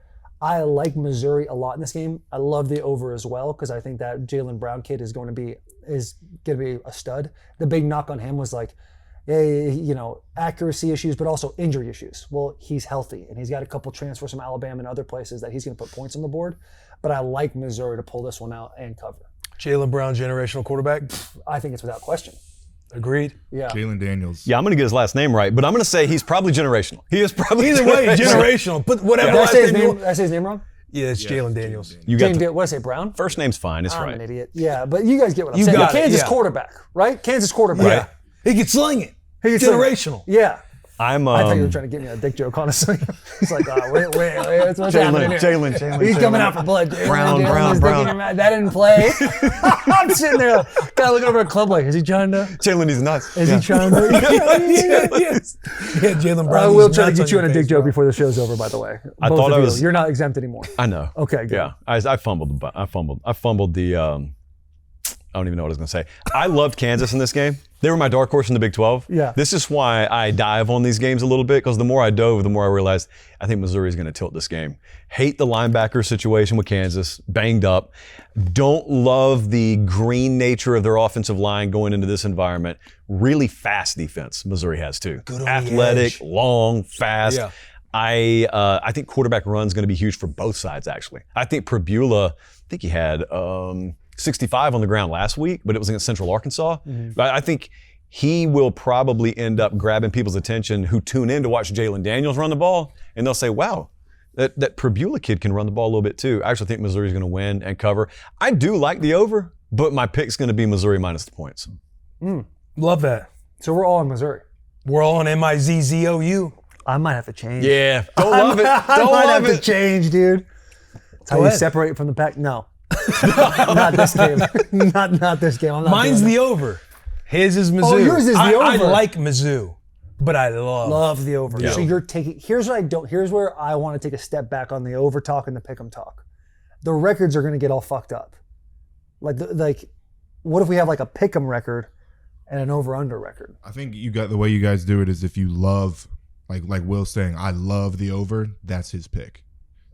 I like Missouri a lot in this game. I love the over as well because I think that Jaylen Brown kid is going to be a stud. The big knock on him was accuracy issues, but also injury issues. Well, he's healthy and he's got a couple transfers from Alabama and other places that he's going to put points on the board. But I like Missouri to pull this one out and cover. Jaylen Brown, generational quarterback? I think it's without question. Agreed. Yeah. Jalen Daniels. Yeah, I'm going to get his last name right, but I'm going to say he's probably generational. He is probably Either way, generational. But whatever. Did I say his name wrong? Yeah, it's Jalen Daniels. You got What did I say, Brown? first name's fine. It's I'm right. an idiot. Yeah, but you guys get what I'm You saying. got it, Kansas yeah. quarterback, right? Kansas quarterback. Yeah. He can sling it. He can sling it. Generational. Yeah. I thought you were trying to get me a dick joke, honestly. It's like, wait, what's happening here? Jalen. He's coming out for blood. Brown. That didn't play. I'm sitting there, kind of looking over at Club like, is he trying to? Jalen, he's nuts. Is he trying to? Yeah, Jalen Brown. I will try to get you on a dick joke before the show's over, by the way. I thought I was. You're not exempt anymore. I know. Okay, good. Yeah, I fumbled the. I fumbled the. I don't even know what I was going to say. I loved Kansas in this game. They were my dark horse in the Big 12. Yeah. This is why I dive on these games a little bit, because the more I dove, the more I realized I think Missouri is going to tilt this game. Hate the linebacker situation with Kansas, banged up. Don't love the green nature of their offensive line going into this environment. Really fast defense, Missouri has too. Good on athletic, long, fast. Yeah. I think quarterback run is going to be huge for both sides, actually. I think Pribula, he had 65 on the ground last week, but it was against Central Arkansas. Mm-hmm. I think he will probably end up grabbing people's attention who tune in to watch Jalen Daniels run the ball, and they'll say, wow, that Pribula kid can run the ball a little bit too. I actually think Missouri's going to win and cover. I do like the over, but my pick's going to be Missouri minus the points. Love that. So we're all in Missouri. We're all on MIZZOU. I might have to change. Yeah, don't love it. I might have to change, dude. That's how you separate from the pack. No. Not this game. Not this game. Mine's the over. His is Mizzou. Oh, yours is the over. I like Mizzou, but I love the over. Yeah. So you're taking. Here's what I don't. Here's where I want to take a step back on the over talk and the pick'em talk. The records are going to get all fucked up. Like, what if we have like a pick'em record and an over/under record? I think you got the way you guys do it is if you love, like Will's saying, I love the over. That's his pick.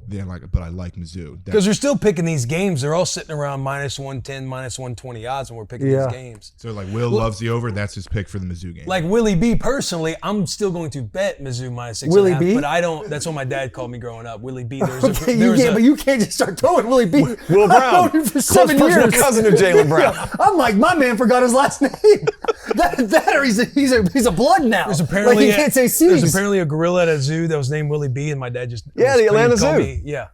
Then but I like Mizzou. Because we're still picking these games. They're all sitting around minus 110, minus 120 odds when we're picking these games. So Will loves the over. That's his pick for the Mizzou game. Like Willie B, personally, I'm still going to bet Mizzou minus 6.5. Willie B? But I don't. That's what my dad called me growing up. Willie B. But you can't just start throwing Willie B. Will Brown. I've known him for 7 years. Cousin of Jalen Brown. Yeah. I'm like, my man forgot his last name. that or he's a blood now. There's apparently he can't say C's. There's apparently a gorilla at a zoo that was named Willie B, and my dad just the Atlanta Zoo. Yeah,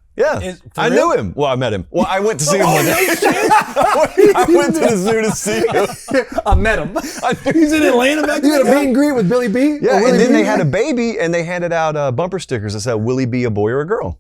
I knew him. Well, I met him. Well, I went to see him one day. I went to the zoo to see him. I met him. He's in Atlanta back then? You had a meet and greet with Billy B? Yeah, and then they had a baby, and they handed out bumper stickers that said, Willie B, a boy or a girl?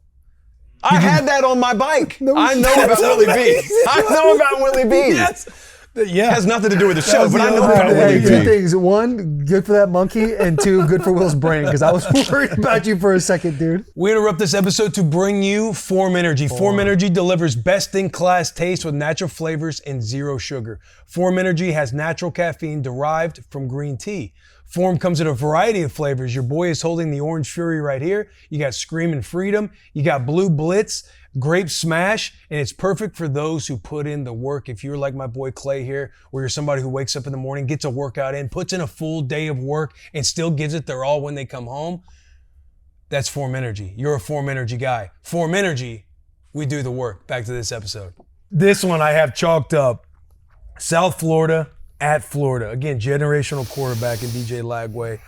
I had that on my bike. I know about Willie B. I know about Willie B. Yes. Yeah. It has nothing to do with the show, but I know about Willie B. Two things. One, good for that monkey, and two, good for Will's brain, because I was worried about you for a second, dude. We interrupt this episode to bring you Form Energy. Form Energy delivers best-in-class taste with natural flavors and zero sugar. Form Energy has natural caffeine derived from green tea. Form comes in a variety of flavors. Your boy is holding the Orange Fury right here. You got Screamin' Freedom. You got Blue Blitz, Grape Smash, and it's perfect for those who put in the work. If you're like my boy Clay here, where you're somebody who wakes up in the morning, gets a workout in, puts in a full day of work, and still gives it their all when they come home, that's Form Energy. You're a Form Energy guy. Form Energy, we do the work. Back to this episode. This one I have chalked up. South Florida at Florida. Again, generational quarterback in DJ Lagway.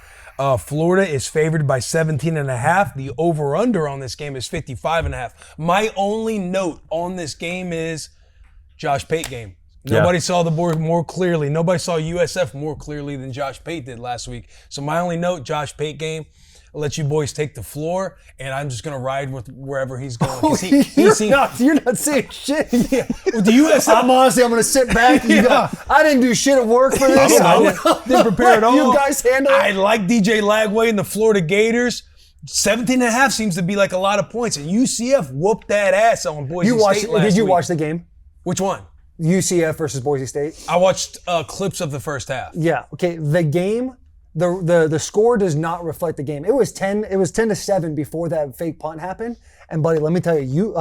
Florida is favored by 17.5. The over-under on this game is 55.5. My only note on this game is Josh Pate game. Nobody saw the board more clearly. Nobody saw USF more clearly than Josh Pate did last week. So my only note, Josh Pate game. I'll let you boys take the floor, and I'm just going to ride with wherever he's going. You're not saying shit. Yeah. With the USF, I'm going to sit back. I didn't do shit at work for this. I didn't prepare at all. You guys handle it. I like DJ Lagway and the Florida Gators. 17.5 seems to be like a lot of points, and UCF whooped that ass on Boise State last week. Did you watch the game? Which one? UCF versus Boise State. I watched clips of the first half. Yeah. Okay. The game. The score does not reflect the game. It was 10-7 before that fake punt happened. And buddy, let me tell you,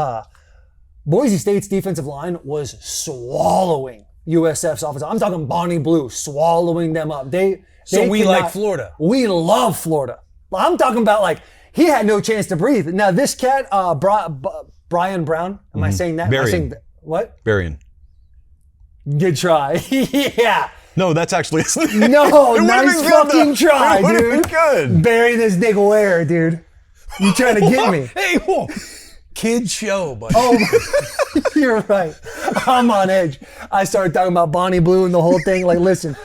Boise State's defensive line was swallowing USF's offense. I'm talking Bonnie Blue swallowing them up. We like Florida. We love Florida. I'm talking about he had no chance to breathe. Now this cat, Brian Brown. Am I saying that? Berrien. What? Berrien. Good try. Yeah. No, that's actually no, nice fucking try, dude. It been good. Bury this nigga where, dude? You trying to get me? Hey, whoa. Kid show, buddy. Oh, you're right. I'm on edge. I started talking about Bonnie Blue and the whole thing. Listen,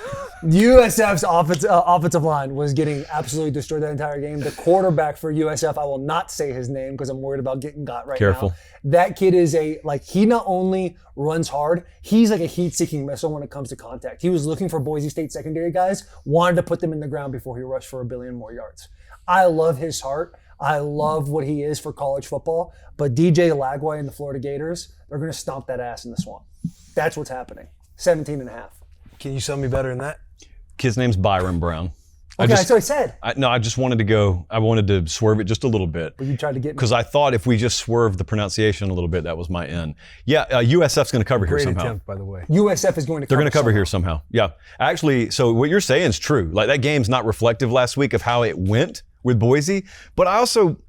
USF's offensive line was getting absolutely destroyed that entire game. The quarterback for USF, I will not say his name because I'm worried about getting got right Careful. now. That kid is he not only runs hard, he's like a heat-seeking missile when it comes to contact. He was looking for Boise State secondary guys, wanted to put them in the ground before he rushed for 1 billion more yards. I love his heart. I love what he is for college football. But DJ Lagway and the Florida Gators, they're going to stomp that ass in the swamp. That's what's happening. 17.5. Can you sell me better than that? Kid's name's Byron Brown. Okay, that's what I said. I just wanted to go. I wanted to swerve it just a little bit. But you tried to get me. Because I thought if we just swerved the pronunciation a little bit, that was my end. Yeah, USF's going to cover here Great somehow. attempt, by the way. USF is going to They're going to cover somehow. here somehow. Yeah. Actually, so what you're saying is true. Like that game's not reflective last week of how it went with Boise. But I also,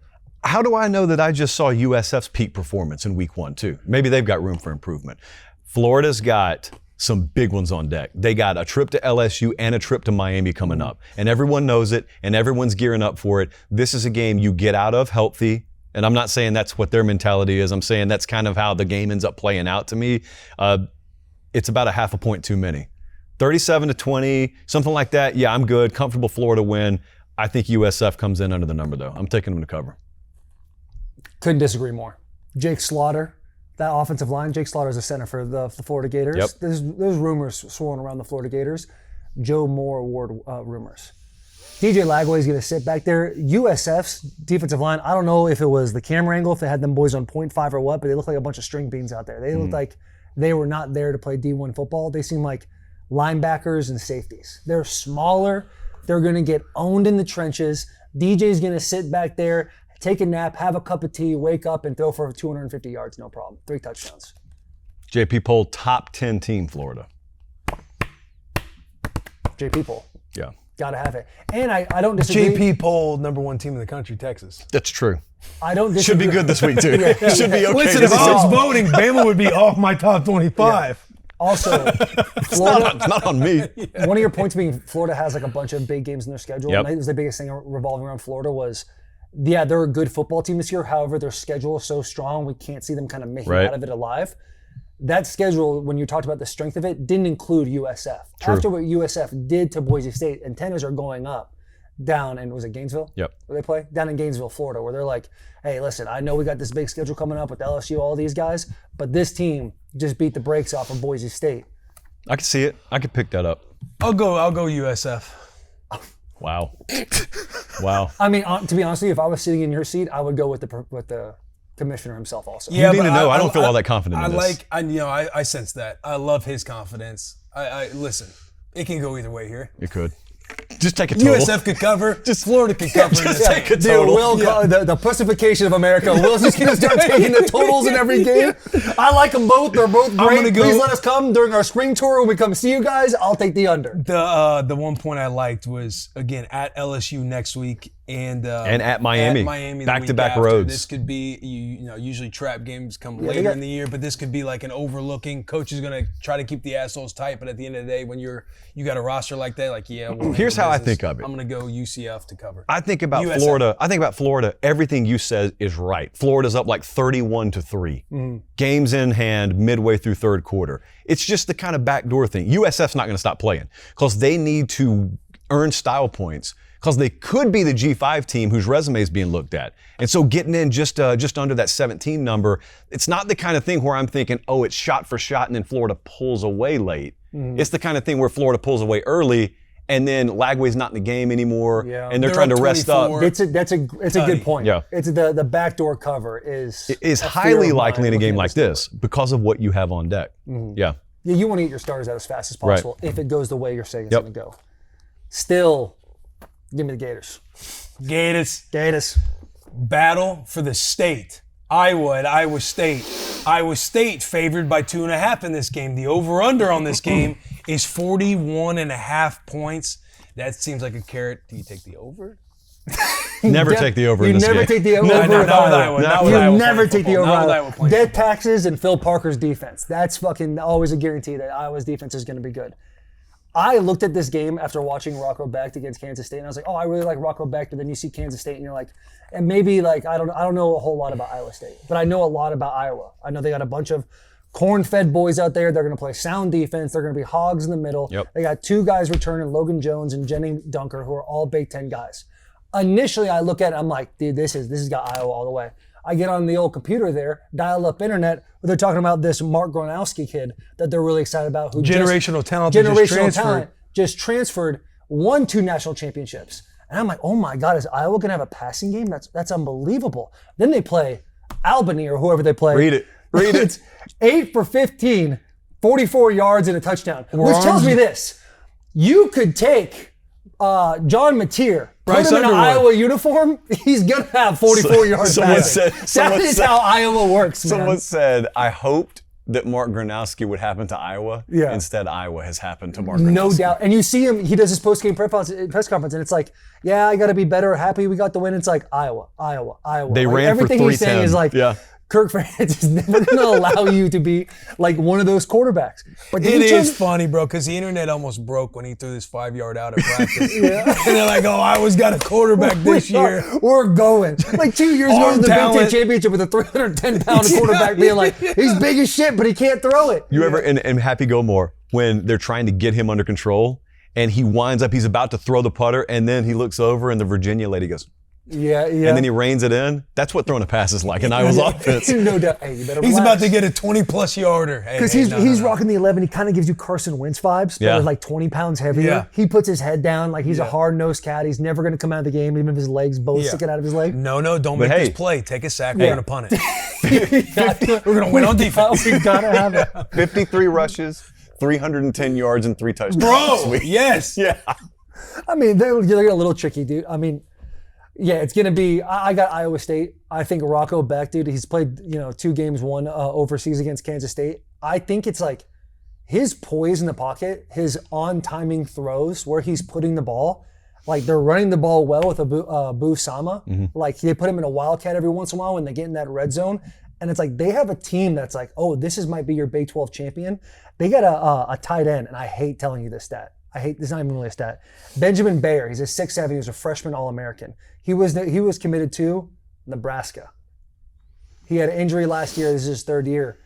how do I know that I just saw USF's peak performance in week 1 too? Maybe they've got room for improvement. Florida's got some big ones on deck. They got a trip to LSU and a trip to Miami coming up. And everyone knows it and everyone's gearing up for it. This is a game you get out of healthy. And I'm not saying that's what their mentality is. I'm saying that's kind of how the game ends up playing out to me. It's about a half a point too many. 37-20, something like that. Yeah, I'm good. Comfortable Florida win. I think USF comes in under the number though. I'm taking them to cover. Couldn't disagree more. Jake Slaughter, that offensive line. Jake Slaughter is a center for the Florida Gators. Yep. There's rumors swirling around the Florida Gators. Joe Moore Award rumors. DJ Lagway is going to sit back there. USF's defensive line, I don't know if it was the camera angle, if they had them boys on 0.5 or what, but they look like a bunch of string beans out there. They look like they were not there to play D1 football. They seem like linebackers and safeties. They're smaller. They're going to get owned in the trenches. DJ's going to sit back there, take a nap, have a cup of tea, wake up, and throw for 250 yards, no problem. 3 touchdowns. JP poll top 10 team Florida. JP poll. Yeah. Gotta have it. And I don't disagree. JP polled #1 team in the country, Texas. That's true. I don't disagree. Should be good this week too. Should be okay. Listen, this if I week. was voting, Bama would be off my top 25. Also, It's Florida, not on me. one of your points being Florida has like a bunch of big games in their schedule. Yep. And I think it was the biggest thing revolving around Florida was, yeah, they're a good football team this year. However, their schedule is so strong, we can't see them kind of making Right. out of it alive. That schedule, when you talked about the strength of it, didn't include USF. True. After what USF did to Boise State, antennas are going up down in, was it Gainesville? Yep. Where they play? Down in Gainesville, Florida, where they're like, hey, listen, I know we got this big schedule coming up with LSU, all these guys, but this team just beat the brakes off of Boise State. I could see it. I could pick that up. I'll go USF. Wow. Wow. I mean, to be honest with you, if I was sitting in your seat, I would go with the commissioner himself also. Yeah, need but to know, I don't feel all that confident I in this. I sense that. I love his confidence. I listen. It can go either way here. It could. Just take a total. USF could cover. Just Florida could cover. in just this take game. a total. Will, the pussification of America. Will's just going to start taking the totals in every game. I like them both. They're both great. gonna go- Please let us come during our spring tour when we come see you guys. I'll take the under. The one point I liked was, again, at LSU next week and at Miami. the Back-to-back week after. roads. This could be, you know, usually trap games come they later got- in the year, but this could be like an overlooking. Coach is going to try to keep the assholes tight, but at the end of the day, when you got a roster like that, like, yeah. we'll Here's handle how I business. think of it. I'm going to go UCF to cover. I think about USF. Florida. Everything you said is right. Florida's up like 31-3. Games in hand midway through third quarter. It's just the kind of backdoor thing. USF's not going to stop playing because they need to earn style points because they could be the G5 team whose resume is being looked at. And so getting in just under that 17 number, it's not the kind of thing where I'm thinking, oh, it's shot for shot and then Florida pulls away late. It's the kind of thing where Florida pulls away early and then Lagway's not in the game anymore, Yeah. and they're They're trying to up rest 24. up. It's a good point. Yeah. It's the backdoor cover is a highly fear of likely mine in a game looking at like this because of what you have on deck. Yeah. Yeah, you want to get your starters out as fast as possible if it goes the way you're saying it's Yep. going to go. Still, give me the Gators. Gators. Gators. Battle for the state. Iowa at Iowa State. Iowa State favored by 2.5 in this game. The over-under on this game is 41.5 points. That seems like a carrot. Do you take the over? Never take the over in You this never game. take the over. No, with not with Iowa. Iowa. Not with You Iowa never playing take the football. over. Not with Iowa. Iowa playing Dead football. taxes and Phil Parker's defense. That's fucking always a guarantee that Iowa's defense is going to be good. I looked at this game after watching Rocco Becht against Kansas State, and I was like, oh, I really like Rocco Becht, but then you see Kansas State, and you're like, and maybe like I don't know a whole lot about Iowa State, but I know a lot about Iowa. I know they got a bunch of corn-fed boys out there. They're going to play sound defense. They're going to be hogs in the middle. Yep. They got 2 guys returning, Logan Jones and Jenny Dunker, who are all Big Ten guys. Initially, I look at it, I'm like, dude, this has got Iowa all the way. I get on the old computer there, dial-up internet, where they're talking about this Mark Gronowski kid that they're really excited about. Who Generational talent. Just transferred, won 2 national championships. And I'm like, oh my God, is Iowa going to have a passing game? That's unbelievable. Then they play Albany or whoever they play. Read it. It's 8 for 15, 44 yards and a touchdown. Which tells me this. You could take John Mateer, Bryce put him in an Underwood. Iowa uniform, he's going to have 44 yards passing. That is how Iowa works, man. Someone said, I hoped that Mark Gronowski would happen to Iowa. Yeah. Instead, Iowa has happened to Mark Gronowski. No doubt. And you see him, he does his post-game press conference, and it's like, yeah, I got to be better. Happy we got the win. It's like, Iowa. They Like, ran for everything he's saying 310. is like, Yeah. Kirk Ferentz is never going to allow you to be like one of those quarterbacks. But It is funny, bro, because the internet almost broke when he threw this 5-yard out at practice. And they're like, oh, Iowa's got a quarterback this year. We're going. Like 2 years ago Arm in the Big Ten talent. Championship with a 310-pound quarterback being like, he's big as shit, but he can't throw it. You ever, and Happy Gilmore, when they're trying to get him under control and he winds up, he's about to throw the putter and then he looks over and the Virginia lady goes, Yeah. and then he reins it in. That's what throwing a pass is like in Iowa's offense. No doubt. Hey, you better He's relax. about to get a 20-plus yarder. Because he's rocking the 11. He kind of gives you Carson Wentz vibes, but Yeah. with like 20 pounds heavier. Yeah. He puts his head down like he's a hard-nosed cat. He's never going to come out of the game, even if his legs both Yeah. sticking out of his leg. No, don't But make hey. this play. Take a sack. Yeah. We're going to punt it. We're going to win on defense. We got to have it. 53 rushes, 310 yards, and 3 touchdowns. Bro, Sweet. yes. Yeah. I mean, they're a little tricky, dude. I mean, yeah, it's going to be, I got Iowa State. I think Rocco Beck, dude, he's played, 2 games, one overseas against Kansas State. I think it's like his poise in the pocket, his on-timing throws where he's putting the ball, like they're running the ball well with a Boo Sama. Like they put him in a wildcat every once in a while when they get in that red zone. And it's like they have a team that's like, oh, might be your Big 12 champion. They got a tight end, and I hate telling you this stat. This is not even really a stat. Benjamin Bayer, he's a 6'7", he was a freshman All-American. He was committed to Nebraska. He had an injury last year. This is his 3rd year.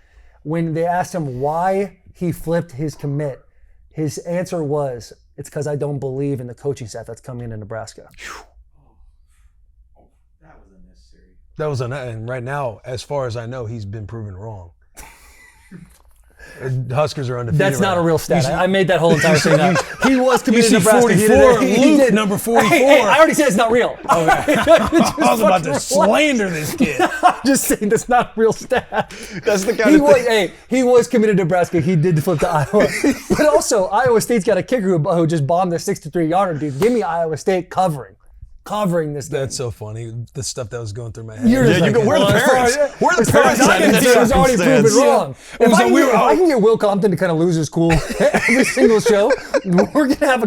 When they asked him why he flipped his commit, his answer was, it's because I don't believe in the coaching staff that's coming into Nebraska. And right now, as far as I know, he's been proven wrong. Huskers are undefeated. That's not right a now. real stat. I made that whole entire thing up. He was You committed see to Nebraska. 44, He Luke, did. number 44. Hey, I already said it's not real. I was about to slander this kid. I'm just saying that's not a real stat. That's the kind of thing. He was committed to Nebraska. He did flip to Iowa. But also, Iowa State's got a kicker who just bombed the 63-yarder, dude. Give me Iowa State covering this game. That's so funny. The stuff that was going through my head. You're just you go, where are the parents? Where are the parents at in It this was already proven circumstance? wrong. If I can get Will Compton to kind of lose his cool every single show, we're gonna have a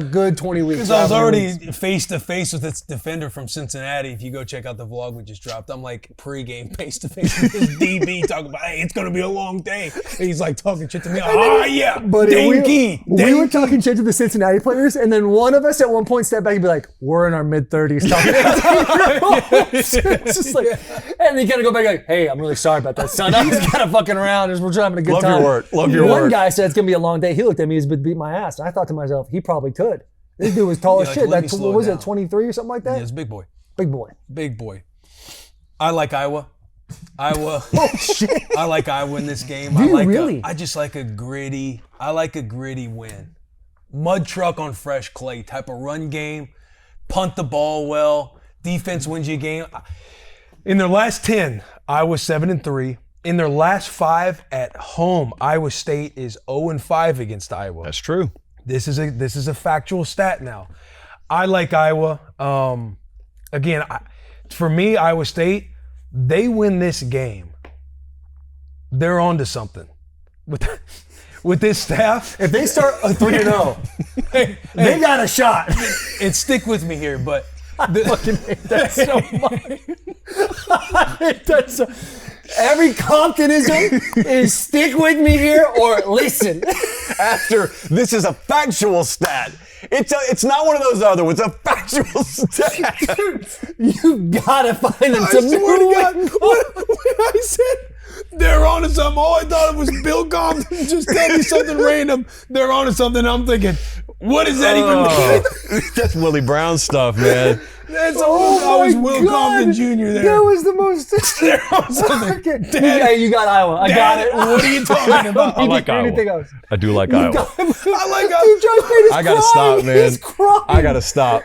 good 20 weeks. Because I was already face to face with this defender from Cincinnati. If you go check out the vlog we just dropped, I'm like pregame face to face with this DB talking about, hey, it's gonna be a long day. And he's like talking shit to me. Yeah, But Dinky. we were talking shit to the Cincinnati players, and then one of us at one point stepped back and be like, "We're in our mid-30s talking." It's just like, and you gotta go back like, "Hey, I'm really sorry about that, son. I was kind of fucking around. We're just having a good Love time." your work. Love your One work. guy said it's gonna be a long day. He looked at me, he's been beat my ass. And I thought to myself, he probably could. This dude was tall as like, shit. let me What slow was down. it, 23 or something like that? Yeah, it's big boy. Big boy. Big boy. I like Iowa. Oh shit. I like Iowa in this game. Do I you like really? I just like a gritty win. Mud truck on fresh clay type of run game. Punt the ball well. Defense wins you a game. In their last 10, Iowa 7-3. In their last 5 at home, Iowa State is 0-5 against Iowa. That's true. This is a factual stat now. I like Iowa. Again, for me, Iowa State, they win this game. They're on to something. With this staff. If they start a 3-0, they got a shot. And stick with me here, but I fucking hate that so much. I hate that so. Every Comptonism is stick with me here or listen. After this is a factual stat. It's not one of those other ones. It's a factual stat. Dude, you gotta find them I some swear to God, new when I said They're onto something. Oh, I thought it was Bill Compton. Just tell me something random. They're onto something. I'm thinking, what does that even mean? That's Willie Brown stuff, man. That's I was Will Compton Jr. there. That was the most. They're on something. Yeah, you got Iowa. I got it. What are you talking about? I like anything Iowa. else. I do like Iowa. I like Dude, Josh Pate is I gotta crying. stop, man. He's crying. I gotta stop.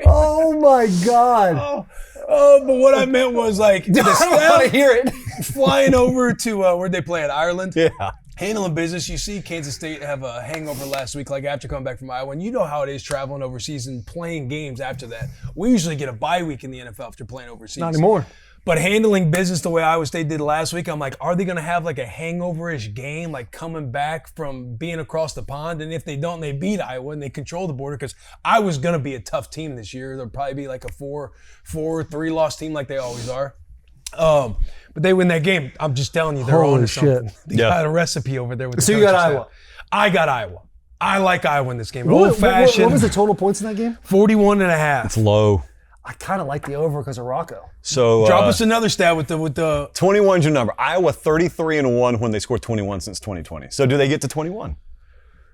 Oh my God. Oh, but what I meant was like the I don't want to staff hear it. flying over to where'd they play at Ireland? Yeah. Handling business. You see Kansas State have a hangover last week, like after coming back from Iowa. And you know how it is traveling overseas and playing games after that. We usually get a bye week in the NFL after playing overseas. Not anymore. But handling business the way Iowa State did last week, I'm like, are they going to have like a hangover-ish game, like coming back from being across the pond? And if they don't, they beat Iowa and they control the border, because Iowa's going to be a tough team this year. They'll probably be like a 4-3 loss team like they always are. But they win that game. I'm just telling you, they're Holy on to something. shit. They Yeah. got a recipe over there with the So you got coaching Iowa. staff. I got Iowa. I like Iowa in this game. What Old-fashioned, was the total points in that game? 41.5. It's low. I kind of like the over because of Rocco. So Drop us another stat with the 21's your number. Iowa 33-1 when they scored 21 since 2020. So do they get to 21?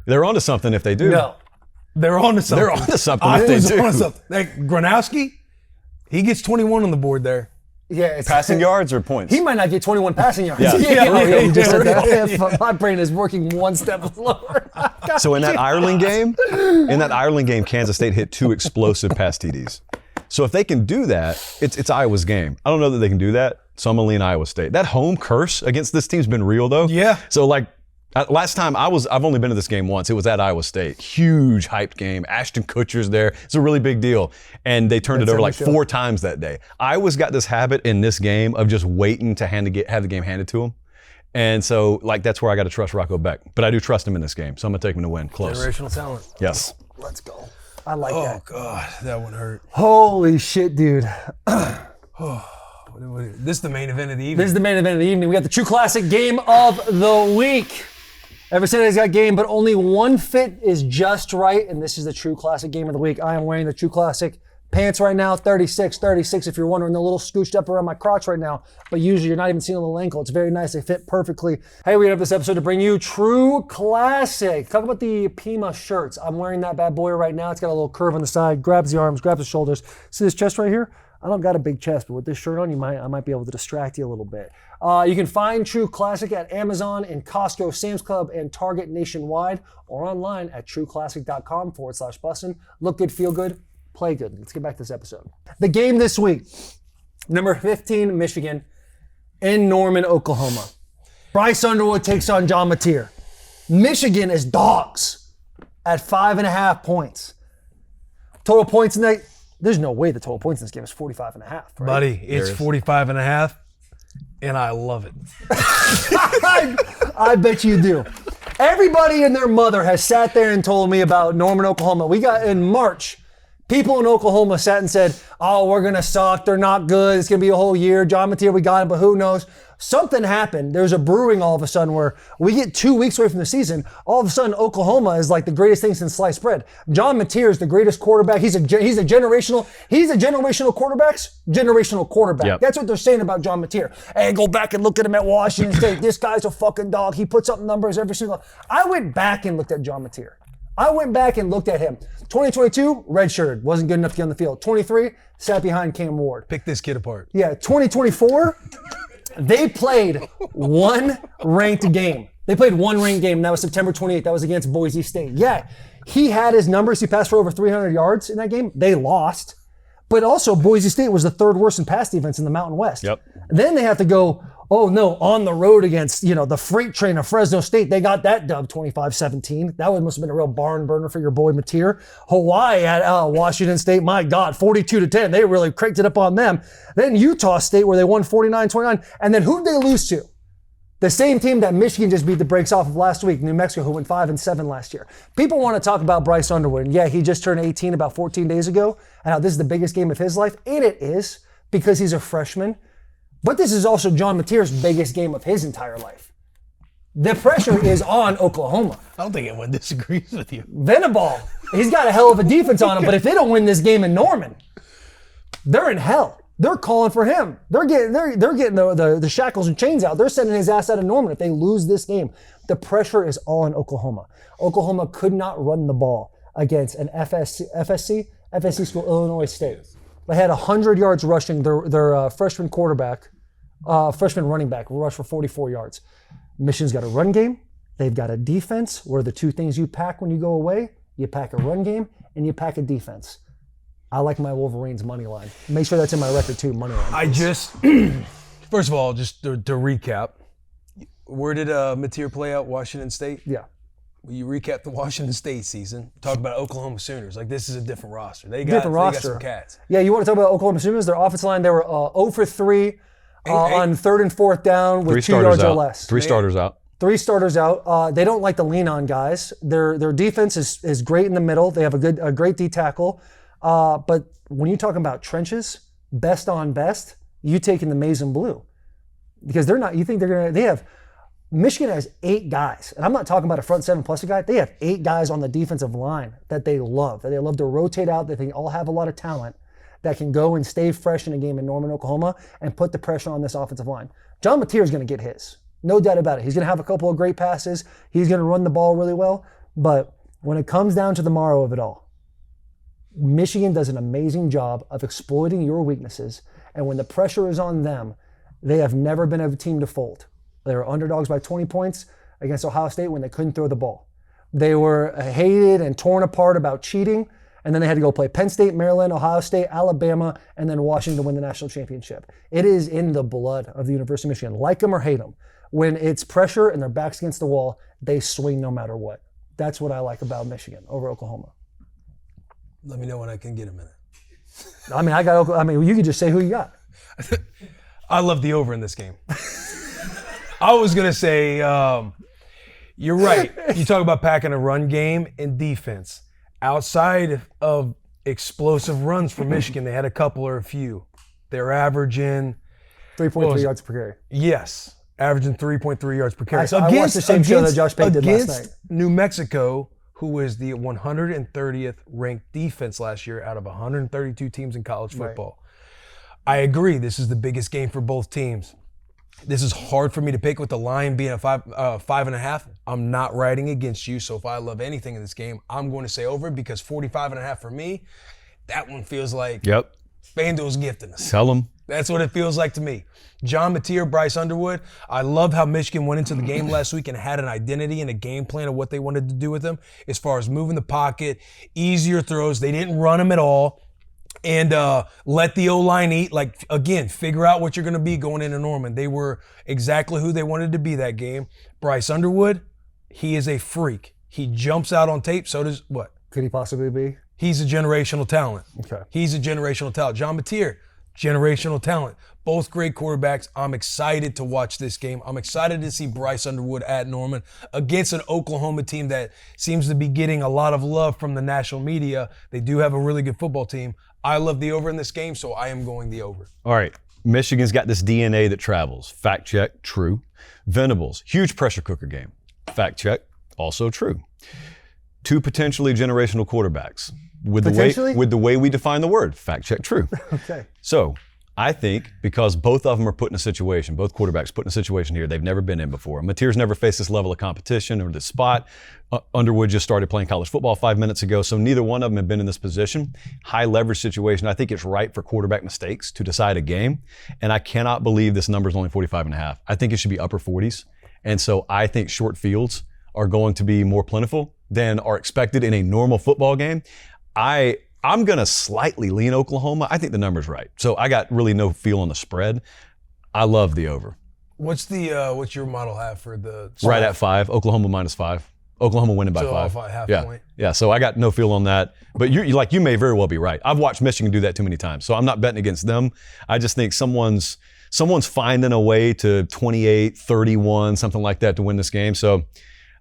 they're onto something if they do. No. They're on to something. They're onto something I if they was do. on to something. Like Gronowski, he gets 21 on the board there. Yeah. It's, Passing yards or points? He might not get 21 passing yards. Yeah. You just said Yeah. that. My brain is working one step slower. So in that Ireland game, Kansas State hit 2 explosive pass TDs. So if they can do that, it's Iowa's game. I don't know that they can do that, so I'm gonna lean Iowa State. That home curse against this team's been real though. Yeah. So like last time I've only been to this game once. It was at Iowa State. Huge hyped game. Ashton Kutcher's there. It's a really big deal. And they turned it over like 4 times that day. Iowa's got this habit in this game of just waiting to have the game handed to them. And so like that's where I got to trust Rocco Beck. But I do trust him in this game, so I'm gonna take him to win. Close. Generational talent. Yes. Let's go. I like Oh that. God, that one hurt. Holy shit, dude. This is the main event of the This evening. is the main event of the evening. We got the True Classic Game of the Week. Every Saturday's got game, but only one fit is just right, and this is the True Classic Game of the Week. I am wearing the True Classic pants right now, 36 if you're wondering. They're a little scooched up around my crotch right now, but usually you're not even seeing a little ankle. It's very nice. They fit perfectly. Hey, we have this episode to bring you True Classic. Talk about the Pima shirts. I'm wearing that bad boy right now. It's got a little curve on the side, grabs the arms, grabs the shoulders. See this chest right here? I don't got a big chest, but with this shirt on, I might be able to distract you a little bit. You can find True Classic at Amazon and Costco, Sam's Club, and Target nationwide, or online at trueclassic.com/Bussin. Look good, feel good, play good. Let's get back to this episode. The game this week, number 15, Michigan, in Norman, Oklahoma. Bryce Underwood takes on John Mateer. Michigan is dogs at 5.5 points. Total points in that, there's no way the total points in this game is 45.5, right? Buddy, it's 45.5, and I love it. I bet you do. Everybody and their mother has sat there and told me about Norman, Oklahoma. We got in March, people in Oklahoma sat and said, oh, we're going to suck. They're not good. It's going to be a whole year. John Mateer, we got him, but who knows? Something happened. There's a brewing all of a sudden where we get 2 weeks away from the season. All of a sudden, Oklahoma is like the greatest thing since sliced bread. John Mateer is the greatest quarterback. He's a generational quarterback. Yep. That's what they're saying about John Mateer. Hey, go back and look at him at Washington State. This guy's a fucking dog. He puts up numbers every single. I went back and looked at John Mateer. I went back and looked at him. 2022, redshirted, wasn't good enough to get on the field. 23, sat behind Cam Ward. Pick this kid apart. Yeah, 2024, they played one ranked game. They played one ranked game, and that was September 28th. That was against Boise State. Yeah, he had his numbers. He passed for over 300 yards in that game. They lost. But also, Boise State was the 3rd worst in pass defense in the Mountain West. Yep. Then they have to go, oh no, on the road against, the freight train of Fresno State. They got that dub 25-17. That one must have been a real barn burner for your boy Mateer. Hawaii at Washington State, my God, 42-10. They really cranked it up on them. Then Utah State, where they won 49-29. And then who'd they lose to? The same team that Michigan just beat the brakes off of last week, New Mexico, who went 5-7 last year. People want to talk about Bryce Underwood. And yeah, he just turned 18 about 14 days ago. And how this is the biggest game of his life. And it is, because he's a freshman. But this is also John Mateer's biggest game of his entire life. The pressure is on Oklahoma. I don't think anyone disagrees with you. Venable, he's got a hell of a defense on him, but if they don't win this game in Norman, they're in hell. They're calling for him. They're getting the shackles and chains out. They're sending his ass out of Norman if they lose this game. The pressure is all on Oklahoma. Oklahoma could not run the ball against an FSC school, Illinois State. They had 100 yards rushing. Their freshman running back rushed for 44 yards. Michigan's got a run game. They've got a defense where the two things you pack when you go away, you pack a run game and you pack a defense. I like my Wolverines money line. Make sure that's in my record too, money line. First of all, just to recap, where did Mateer play out? Washington State? Yeah. You recap the Washington State season. Talk about Oklahoma Sooners. Like, this is a different roster. They got some cats. Yeah, you want to talk about Oklahoma Sooners? Their offensive line, they were 0 for 3 on 3rd and 4th down with 2 yards or less. Three starters out. 3 starters out. They don't like to lean on guys. Their defense is great in the middle. They have a great D tackle. But when you talk about trenches, best on best, you taking the maize and blue. Because they have Michigan has 8 guys. And I'm not talking about a front 7 plus a guy. They have 8 guys on the defensive line that they love to rotate out, that they all have a lot of talent that can go and stay fresh in a game in Norman, Oklahoma, and put the pressure on this offensive line. John Mateer is going to get his. No doubt about it. He's going to have a couple of great passes. He's going to run the ball really well. But when it comes down to the morrow of it all, Michigan does an amazing job of exploiting your weaknesses. And when the pressure is on them, they have never been a team to fold. They were underdogs by 20 points against Ohio State when they couldn't throw the ball. They were hated and torn apart about cheating. And then they had to go play Penn State, Maryland, Ohio State, Alabama, and then Washington to win the national championship. It is in the blood of the University of Michigan. Like them or hate them. When it's pressure and their back's against the wall, they swing no matter what. That's what I like about Michigan over Oklahoma. Let me know when I can get a minute. You could just say who you got. I love the over in this game. I was going to say, you're right. You talk about packing a run game and defense. Outside of explosive runs for Michigan, they had a couple or a few. They're averaging 3.3 yards per carry. Yes, averaging 3.3 yards per carry. I watched the same show that Josh Pate did last night. New Mexico, who was the 130th ranked defense last year out of 132 teams in college football. Right. I agree. This is the biggest game for both teams. This is hard for me to pick with the line being a 5.5. I'm not riding against you. So if I love anything in this game, I'm going to say over because 45.5 for me, that one feels like FanDuel's gifting us. Tell them. That's what it feels like to me. John Mateer, Bryce Underwood. I love how Michigan went into the game last week and had an identity and a game plan of what they wanted to do with them as far as moving the pocket, easier throws. They didn't run them at all. And let the O-line eat. Like, again, figure out what you're going to be going into Norman. They were exactly who they wanted to be that game. Bryce Underwood, he is a freak. He jumps out on tape. So does what? Could he possibly be? He's a generational talent. Okay. He's a generational talent. John Mateer, generational talent. Both great quarterbacks. I'm excited to watch this game. I'm excited to see Bryce Underwood at Norman against an Oklahoma team that seems to be getting a lot of love from the national media. They do have a really good football team. I love the over in this game, so I am going the over. All right. Michigan's got this DNA that travels. Fact check, true. Venables, huge pressure cooker game. Fact check, also true. 2 potentially generational quarterbacks. With the way we define the word, fact check, true. Okay. So I think because both of them are put in a situation, both quarterbacks put in a situation here they've never been in before. Mateer's never faced this level of competition or this spot. Underwood just started playing college football 5 minutes ago, so neither one of them have been in this position. High leverage situation. I think it's right for quarterback mistakes to decide a game, and I cannot believe this number is only 45.5. I think it should be upper 40s, and so I think short fields are going to be more plentiful than are expected in a normal football game. I'm going to slightly lean Oklahoma. I think the number's right. So I got really no feel on the spread. I love the over. What's your model have for the right at 5? Oklahoma -5. Oklahoma winning by 5. Half point. Yeah. So I got no feel on that. But you may very well be right. I've watched Michigan do that too many times. So I'm not betting against them. I just think someone's finding a way to 28, 31, something like that to win this game. So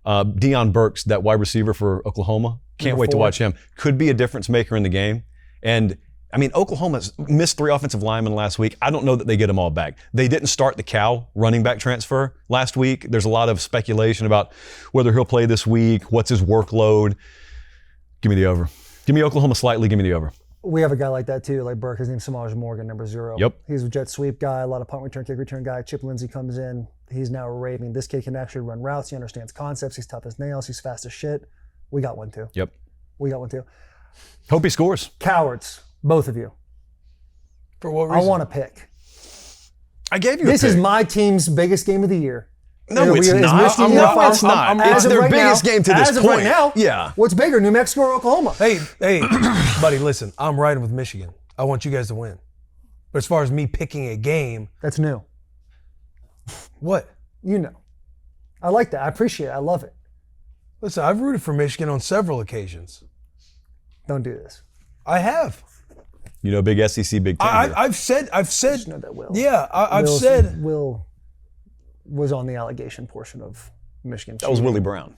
Deion Burks, that wide receiver for Oklahoma, can't wait to watch him. Could be a difference maker in the game. And I mean, Oklahoma's missed 3 offensive linemen last week. I don't know that they get them all back. They didn't start the Cal running back transfer last week. There's a lot of speculation about whether he'll play this week, what's his workload. Give me the over. Give me Oklahoma slightly, give me the over. We have a guy like that too, like Burke. His name's Samaj Morgan, number 0. Yep. He's a jet sweep guy, a lot of punt return, kick return guy. Chip Lindsey comes in. He's now raving. This kid can actually run routes. He understands concepts. He's tough as nails. He's fast as shit. We got one too. Yep. We got one too. Hope he scores. Cowards, both of you. For what reason? I want to pick. I gave you This a pick. is my team's biggest game of the year. No, it's Is not. Michigan No, your it's not. As It's of their right biggest now- game to this as of right point. now, Yeah. What's bigger, New Mexico or Oklahoma? Hey, buddy, listen. I'm riding with Michigan. I want you guys to win. But as far as me picking a game, That's new. what? You know. I like that. I appreciate it. I love it. Listen, I've rooted for Michigan on several occasions. Don't do this. I have. You know, big SEC, Big Ten. here. I've said. Just know that Will. Yeah, I've Will's- said. Will was on the allegation portion of Michigan. That was Willie Brown.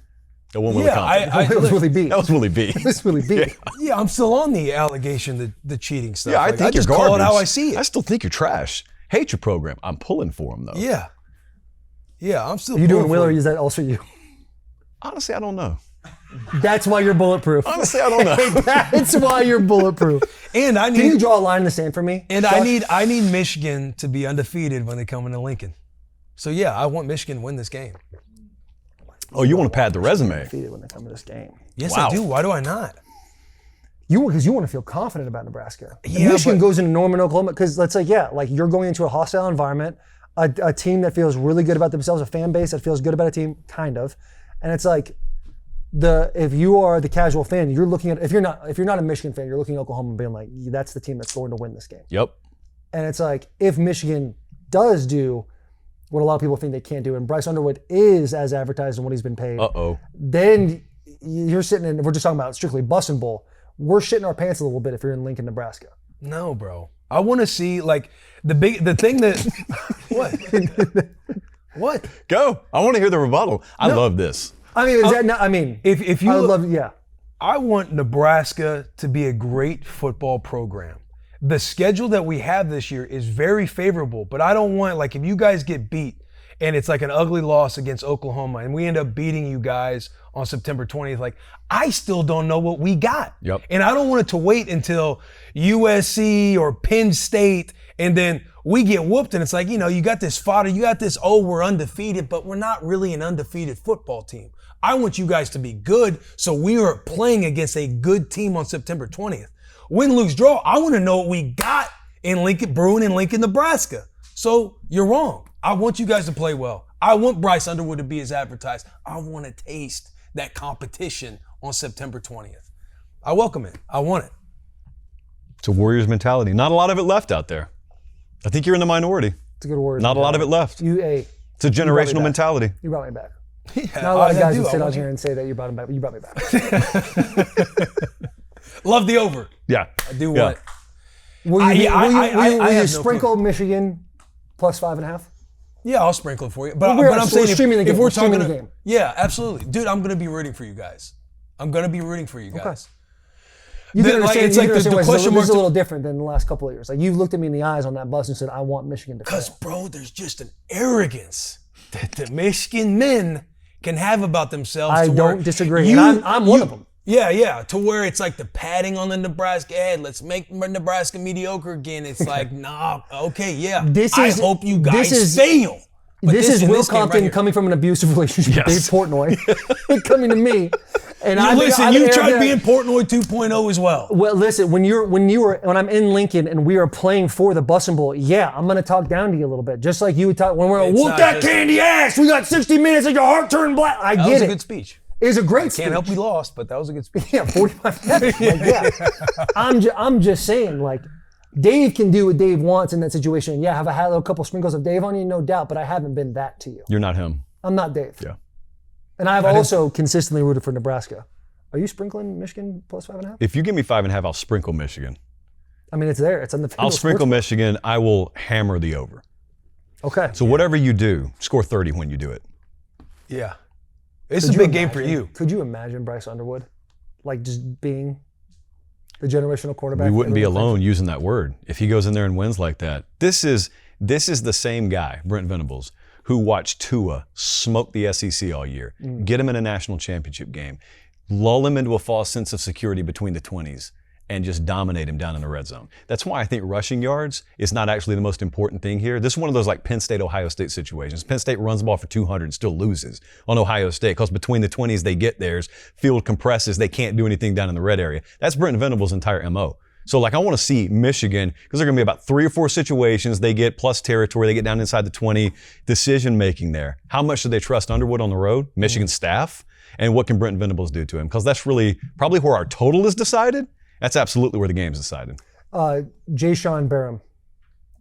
That one Willie Yeah, Compton. It was Willie B. That was Willie B. It was Willie B. Yeah, I'm still on the allegation, the cheating stuff. Yeah, I Like, think just you're call garbage. it how I see it. I still think you're trash. Hate your program. I'm pulling for him though. Yeah, I'm still. Are you doing pulling Will for or it. is that also you? Honestly, I don't know. That's why you're bulletproof. Honestly, I don't know. That's why you're bulletproof. And I Can you need. draw a line in the sand for me? And Josh? I need Michigan to be undefeated when they come into Lincoln. So yeah, I want Michigan to win this game. Oh, you want to pad the resume? Defeated when they come to this game. Yes, Wow. I do. Why do I not? Because you want to feel confident about Nebraska. And Yeah, Michigan but- goes into Norman, Oklahoma, because let's say, like you're going into a hostile environment, a team that feels really good about themselves, a fan base that feels good about a team, kind of. And it's like if you are the casual fan, you're looking at if you're not a Michigan fan, you're looking at Oklahoma and being like, that's the team that's going to win this game. Yep. And it's like if Michigan does do what a lot of people think they can't do, and Bryce Underwood is as advertised and what he's been paid, then you're sitting in, we're just talking about strictly Bussin' Bowl. We're shitting our pants a little bit if you're in Lincoln, Nebraska. No, bro. I want to see like the thing that what? What? Go. I want to hear the rebuttal. I love this. I mean, is that not, I mean, If you I would look- love, yeah. I want Nebraska to be a great football program. The schedule that we have this year is very favorable, but I don't want, like, if you guys get beat and it's like an ugly loss against Oklahoma and we end up beating you guys on September 20th, like, I still don't know what we got. Yep. And I don't want it to wait until USC or Penn State and then we get whooped and it's like, you got this fodder, you got this, we're undefeated, but we're not really an undefeated football team. I want you guys to be good, so we are playing against a good team on September 20th. Win, lose, draw, I want to know what we got in Lincoln, Brewing in Lincoln, Nebraska. So you're wrong. I want you guys to play well. I want Bryce Underwood to be as advertised. I want to taste that competition on September 20th. I welcome it. I want it. It's a Warriors mentality. Not a lot of it left out there. I think you're in the minority. It's a good word. Not a lot of it left. It's a generational back. mentality. You brought me back. Yeah, Not a lot of I guys do. would I sit on want here you- and say that you brought him back, but you brought me back. Love the over. Yeah. I do Yeah. want. Will you, I will have you no sprinkle Michigan plus 5.5? Yeah, I'll sprinkle it for you. But, We're I'm saying streaming the if game. we're We're streaming talking, the game. yeah, absolutely, dude. I'm gonna be rooting for you guys. I'm gonna be rooting for you guys. You can Like, understand, it's you like can the understand why question this mark is a to- little different than the last couple of years. Like you've looked at me in the eyes on that bus and said, I want Michigan to Because, fail. bro, there's just an arrogance that the Michigan men can have about themselves. I to where don't disagree, and I'm one of them. Yeah, to where it's like the patting on the Nebraska head. Let's make Nebraska mediocre again. It's like, nah, okay, yeah. I hope you guys fail. But This is in Will this game right Compton here- coming from an abusive relationship with Dave Portnoy, coming to me. And You tried being Portnoy 2.0 as well. Well, listen, when I'm in Lincoln and we are playing for the Bussin' Bowl, yeah, I'm gonna talk down to you a little bit, just like you would talk when we're It's whoop not that just- candy ass. We got 60 minutes, like your heart turned black. I That get was a it. good speech. It was a great speech. Can't help we lost, but that was a good speech. Yeah, 45 minutes. Like, yeah. I'm just saying, like, Dave can do what Dave wants in that situation. Yeah, have I had a couple sprinkles of Dave on you? No doubt, but I haven't been that to you. You're not him. I'm not Dave. Yeah. And I've also consistently rooted for Nebraska. Are you sprinkling Michigan plus 5.5? If you give me 5.5, I'll sprinkle Michigan. I mean, it's there. It's on the I'll sprinkle Michigan. I will hammer the over. Okay. So whatever you do, score 30 when you do it. Yeah. It's a big game for you. Could you imagine Bryce Underwood, like just being the generational quarterback? We wouldn't be everyone alone using that word if he goes in there and wins like that. This is the same guy, Brent Venables, who watched Tua smoke the SEC all year, get him in a national championship game, lull him into a false sense of security between the 20s, and just dominate him down in the red zone. That's why I think rushing yards is not actually the most important thing here. This is one of those like Penn State, Ohio State situations. Penn State runs the ball for 200 and still loses on Ohio State because between the 20s they get theirs, field compresses, they can't do anything down in the red area. That's Brent Venables' entire MO. So like I want to see Michigan, because there are going to be about 3 or 4 situations they get plus territory, they get down inside the 20, decision making there. How much do they trust Underwood on the road, Michigan staff, and what can Brent Venables do to him? Because that's really probably where our total is decided. That's absolutely where the game's decided. Jay-Sean Barham.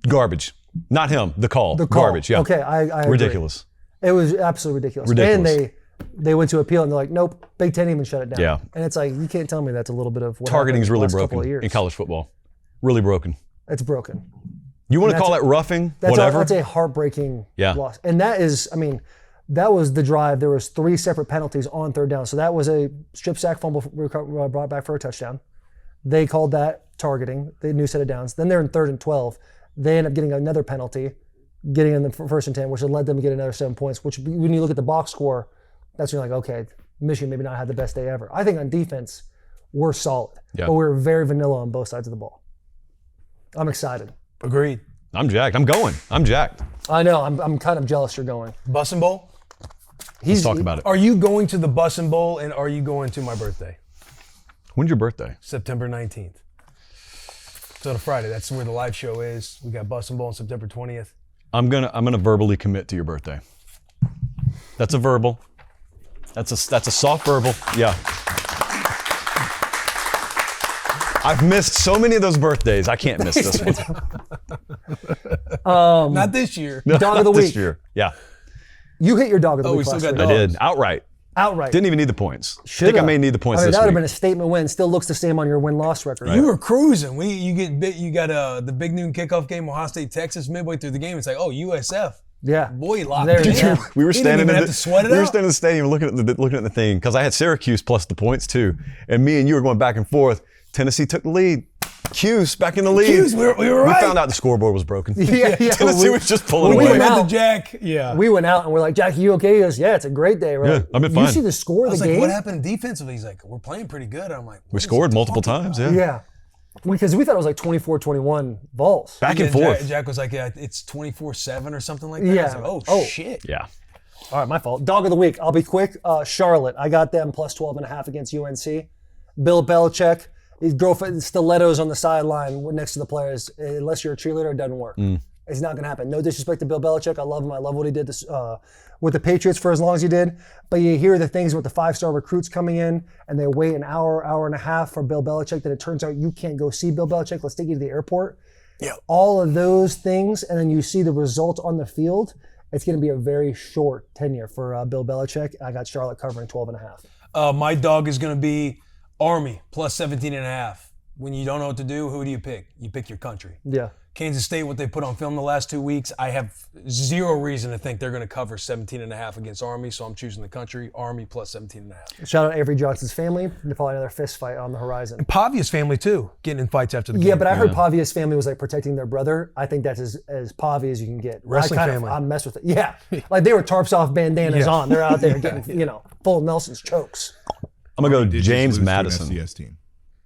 Garbage. Not him, the call. Garbage, yeah. Okay, I agree. Ridiculous. It was absolutely ridiculous. And they went to appeal and they're like, nope, Big Ten even shut it down. Yeah. And it's like, you can't tell me that's a little bit of what targeting's really couple of broken years. in college football. Really broken. It's broken. You want to call it roughing? Whatever. That's a heartbreaking loss. And that is, I mean, that was the drive. There was 3 separate penalties on third down. So that was a strip sack fumble brought back for a touchdown. They called that targeting, the new set of downs. Then they're in 3rd and 12. They end up getting another penalty, getting in the 1st and 10, which led them to get another 7 points, which when you look at the box score, that's when you're like, okay, Michigan maybe not had the best day ever. I think on defense, we're solid. Yeah. But we're very vanilla on both sides of the ball. I'm excited. Agreed. I'm jacked. I'm going. I'm jacked. I know. I'm kind of jealous you're going. Bussin' Bowl? Let's talk about it. Are you going to the Bussin' Bowl and are you going to my birthday? When's your birthday? September 19th. So on a Friday, that's where the live show is. We got Bussin' Bowl on September 20th. I'm gonna verbally commit to your birthday. That's a verbal. That's a soft verbal. Yeah. I've missed so many of those birthdays. I can't miss this one. Not this year. No, Dog of the not this week. year. Yeah. You hit your dog of the Oh, we week still last got week. I did. Outright. Outright. Didn't even need the points. I Should've. think I may need the points I mean, this that would have week. been a statement win. Still looks the same on your win-loss record. You were cruising. You got the big noon kickoff game, Ohio State, Texas. Midway through the game, it's like, oh, USF. Yeah. Boy, you locked There it it in. is. We were You didn't standing even in have to sweat it we were out. standing in the stadium looking at the thing because I had Syracuse plus the points too, and me and you were going back and forth. Tennessee took the lead. Cuse back in the lead. Cuse, we were right. We found out the scoreboard was broken. Yeah. Tennessee was just pulling we away. went Went out. to Jack. Yeah. We went out and we're like, Jack, you okay? He goes, yeah, it's a great day. We're Yeah, like, I've been You fine. see the score I of was the like, game? what happened defensively? He's like, we're playing pretty good. I'm like, We scored multiple times. Yeah. Yeah. Because we thought it was like 24-21 Vols. Back and forth. Jack was like, yeah, it's 24-7 or something like that. I was Yeah. like, Oh. shit. Yeah. All right, my fault. Dog of the week. I'll be quick. Charlotte. I got them plus 12.5 against UNC. Bill Belichick. His girlfriend, stilettos on the sideline next to the players. Unless you're a cheerleader, it doesn't work. It's not going to happen. No disrespect to Bill Belichick. I love him. I love what he did with the Patriots for as long as he did. But you hear the things with the 5-star recruits coming in, and they wait an hour and a half for Bill Belichick. Then it turns out you can't go see Bill Belichick. Let's take you to the airport. Yeah. All of those things, and then you see the result on the field. It's going to be a very short tenure for Bill Belichick. I got Charlotte covering 12.5. My dog is going to be Army plus 17.5. When you don't know what to do, who do you pick? You pick your country. Yeah. Kansas State, what they put on film the last 2 weeks, I have zero reason to think they're going to cover 17.5 against Army, so I'm choosing the country, Army plus 17.5. Shout out Avery Johnson's family. There's probably another fist fight on the horizon. Pavia's family, too, getting in fights after the game. Yeah, but I heard Pavia's family was like protecting their brother. I think that's as Pavi as you can get. Wrestling family. I mess with it. Yeah. Like they were tarps off, bandanas on. They're out there getting, full of Nelson's chokes. I'm gonna Army go did just James lose to an Madison. FCS team.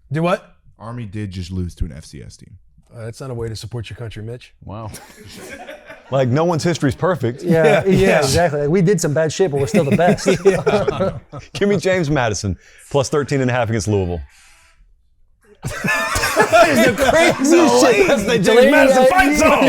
Do what? Army did just lose to an FCS team. That's not a way to support your country, Mitch. Wow. Like no one's history is perfect. Yeah, Yeah. exactly. Like, we did some bad shit, but we're still the best. Give me James Madison plus 13.5 against Louisville. That's the James Madison fight song.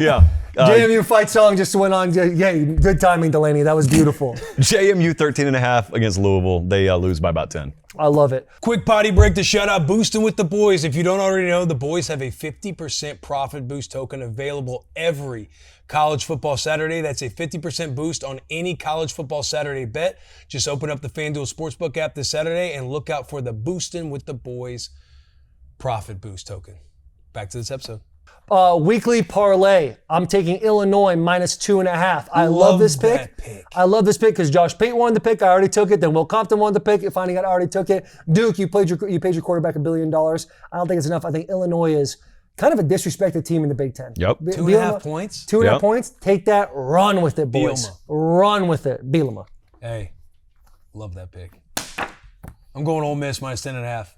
Yeah. JMU fight song just went on. Yeah, good timing, Delaney. That was beautiful. JMU 13.5 against Louisville. They lose by about 10. I love it. Quick potty break to shout out Boostin' With The Boys. If you don't already know, the boys have a 50% profit boost token available every college football Saturday. That's a 50% boost on any college football Saturday bet. Just open up the FanDuel Sportsbook app this Saturday and look out for the Boostin' With The Boys profit boost token. Back to this episode. Weekly parlay. I'm taking Illinois minus 2.5. I love this pick. that pick. I love this pick because Josh Pate wanted the pick. I already took it. Then Will Compton wanted the pick. Finally, I already took it. Duke, you paid your quarterback $1 billion. I don't think it's enough. I think Illinois is kind of a disrespected team in the Big Ten. Yep. 2.5 points? 2.5 Yep. points. Take that. Run with it, boys. Bielema. Run with it. Bielema. Hey, love that pick. I'm going Ole Miss minus 10.5.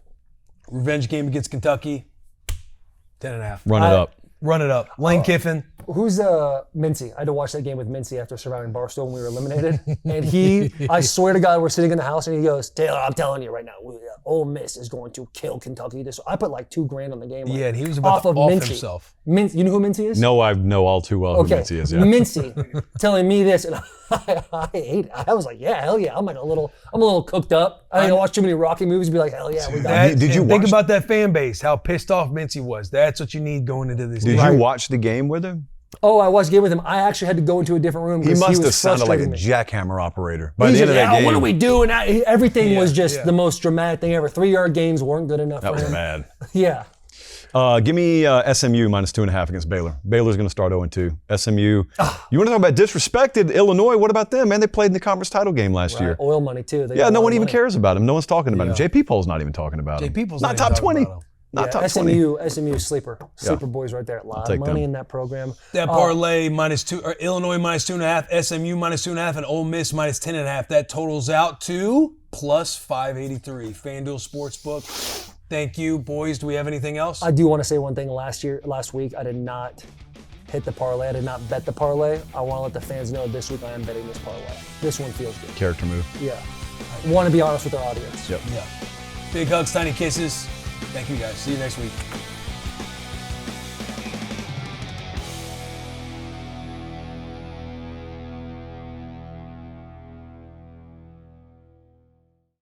Revenge game against Kentucky, 10.5. Run it up. Run it up. Lane Kiffin. Who's Mincy? I had to watch that game with Mincy after surviving Barstool when we were eliminated. And I swear to God, we're sitting in the house and he goes, Taylor, I'm telling you right now, Ole Miss is going to kill Kentucky. I put like $2,000 on the game. Yeah, and he was about to off himself. You know who Mincy is? No, I know all too well who Mincy is. Yeah. Mincy telling me this, and I hate it. I was like, yeah, hell yeah. I'm a little cooked up. I watch too many Rocky movies and be like, hell yeah, we got it. Did you think watch- about that fan base, how pissed off Mincy was. That's what you need going into this. Did you watch the game with him? Oh, I watched the game with him. I actually had to go into a different room. He because must have was sounded like a frustrating me. jackhammer operator. By He's the end of just, that game, what do we do? And everything was just yeah. the most dramatic thing ever. 3-yard games weren't good enough that for was him. bad. Yeah. Give me SMU minus 2.5 against Baylor. Baylor's going to start 0-2. SMU. You want to talk about disrespected Illinois? What about them, man? They played in the conference title game last year. Oil money, too. They Yeah, got a no lot one of even money. cares about him. No one's talking about him. JP Poll's not even talking about him. JP Poll's not not top even talking 20. about him. Not top 20. SMU sleeper boys right there. A lot take of money them. in that program. That parlay -2, or Illinois -2.5, SMU -2.5, and Ole Miss -10.5. That totals out to +583. FanDuel Sportsbook. Thank you, boys. Do we have anything else? I do want to say one thing. Last week, I did not hit the parlay. I did not bet the parlay. I want to let the fans know this week I am betting this parlay. This one feels good. Character move. Yeah. I want to be honest with our audience. Yep. Yeah. Big hugs, tiny kisses. Thank you, guys. See you next week.